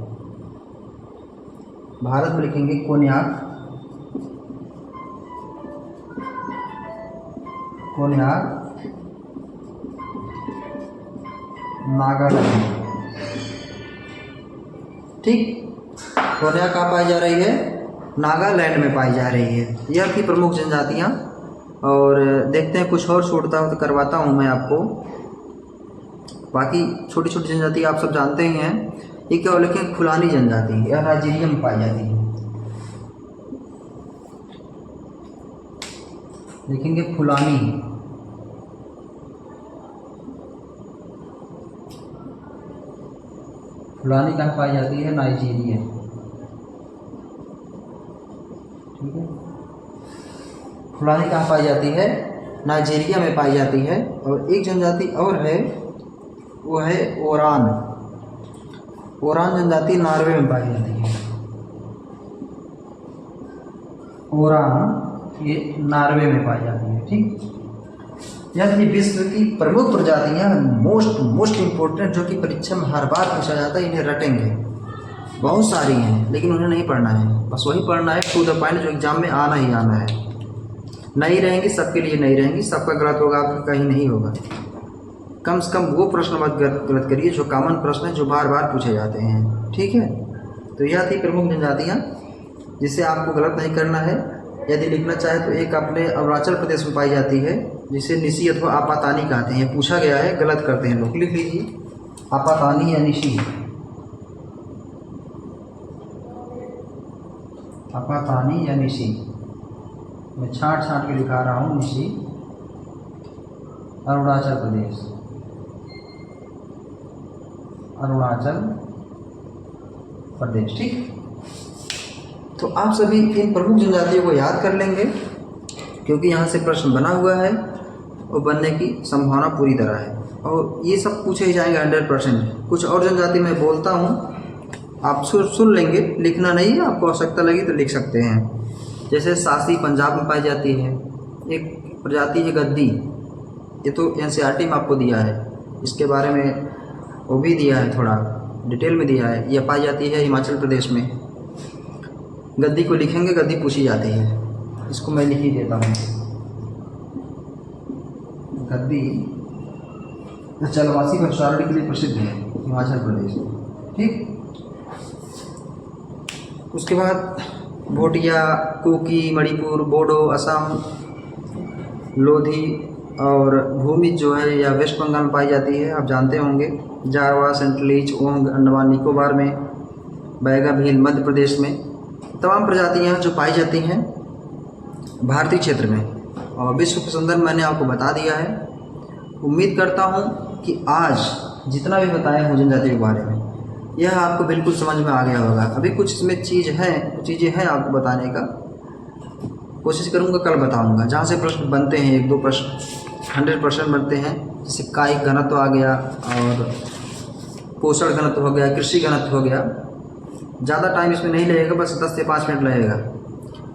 भारत में लिखेंगे कोन्याक, कोन्याक नागालैंड, ठीक। कोन्याक कहाँ पाई जा रही है? नागालैंड में पाई जा रही है। यह थी प्रमुख जनजातियाँ। और देखते हैं कुछ और छूटता हो तो करवाता हूँ मैं आपको। बाकी छोटी छोटी जनजाति आप सब जानते ही हैं। ये क्या लिखें? फुलानी जनजाति, यह नाइजीरिया में पाई जाती है। लिखेंगे फुलानी, फुलानी कहाँ पाई जाती है? नाइजीरिया, ठीक है। फुलानी कहाँ पाई जाती है? नाइजीरिया में पाई जाती है। और एक जनजाति और है, वो है ओरान। ओरान जनजाति नॉर्वे में पाई जाती है। ओरान ये नॉर्वे में पाई जाती है, ठीक। यानी विश्व की प्रमुख प्रजातियाँ, मोस्ट इम्पोर्टेंट, जो कि परीक्षा में हर बार पूछा जाता है, इन्हें रटेंगे। बहुत सारी हैं लेकिन उन्हें नहीं पढ़ना है, बस वही पढ़ना है टू द पॉइंट, जो एग्जाम में आना ही आना है। नहीं रहेंगी सबके लिए, नहीं रहेंगी, सबका गलत होगा, आपका कहीं नहीं होगा। कम से कम वो प्रश्न मत गलत करिए जो कॉमन प्रश्न है, जो बार बार पूछे जाते हैं, ठीक है। तो यह थी प्रमुख जनजातियाँ जिसे आपको गलत नहीं करना है। यदि लिखना चाहे तो एक अपने अरुणाचल प्रदेश में पाई जाती है, जिसे निशी अथवा आपातानी कहते हैं। पूछा गया है, गलत करते हैं लोग, लिख लीजिए आपातानी या निशी, आपातानी या निशी। मैं छाँट के लिखा रहा हूँ, निशी, अरुणाचल प्रदेश, अरुणाचल प्रदेश, ठीक। तो आप सभी इन प्रमुख जनजातियों को याद कर लेंगे, क्योंकि यहाँ से प्रश्न बना हुआ है और बनने की संभावना पूरी तरह है। और ये सब पूछे ही जाएंगे 100%। कुछ और जनजाति मैं बोलता हूँ, आप सुन लेंगे, लिखना नहीं है। आपको आवश्यकता लगी तो लिख सकते हैं। जैसे सासी पंजाब में पाई जाती है। एक प्रजाति है गद्दी, ये तो NCERT में आपको दिया है, इसके बारे में वो भी दिया है, थोड़ा डिटेल में दिया है। यह पाई जाती है हिमाचल प्रदेश में। गद्दी को लिखेंगे, गद्दी पूछी जाती है, इसको मैं लिख ही देता हूँ। गद्दी चलवासी वंशावली के लिए प्रसिद्ध है हिमाचल प्रदेश, ठीक। उसके बाद भोटिया, कुकी, मणिपुर, बोडो, असम, लोधी और भूमि जो है या वेस्ट बंगाल में पाई जाती है, आप जानते होंगे। जारवा, सेंट्रलीज, ओंग अंडमान निकोबार में, बैगा भील मध्य प्रदेश में। तमाम प्रजातियाँ जो पाई जाती हैं भारतीय क्षेत्र में। और विश्व के संदर्भ मैंने आपको बता दिया है। उम्मीद करता हूँ कि आज जितना भी बताया हूँ जनजाति के बारे में, यह आपको बिल्कुल समझ में आ गया होगा। अभी कुछ इसमें चीज़ें हैं आपको बताने का, कोशिश करूँगा, कल बताऊँगा। जहाँ से प्रश्न बनते हैं, 1-2 प्रश्न 100% बनते हैं, जैसे कायिक घनत्व आ गया और पोषण घनत्व हो गया, कृषि घनत्व हो गया। ज़्यादा टाइम इसमें नहीं लगेगा, बस 10 से 5 मिनट लगेगा,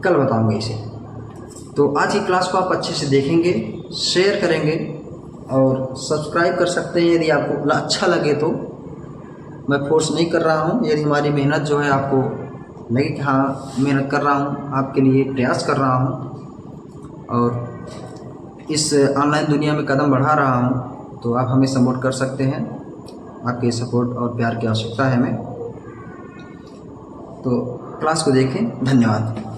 कल बताऊँगा इसे। तो आज की क्लास को आप अच्छे से देखेंगे, शेयर करेंगे और सब्सक्राइब कर सकते हैं यदि आपको अच्छा लगे तो। मैं फोर्स नहीं कर रहा हूँ। यदि हमारी मेहनत जो है आपको लगे कि हाँ मेहनत कर रहा हूँ, आपके लिए प्रयास कर रहा हूँ, और इस ऑनलाइन दुनिया में कदम बढ़ा रहा हूँ, तो आप हमें सपोर्ट कर सकते हैं। आपके सपोर्ट और प्यार की आवश्यकता है हमें। तो क्लास को देखें। धन्यवाद।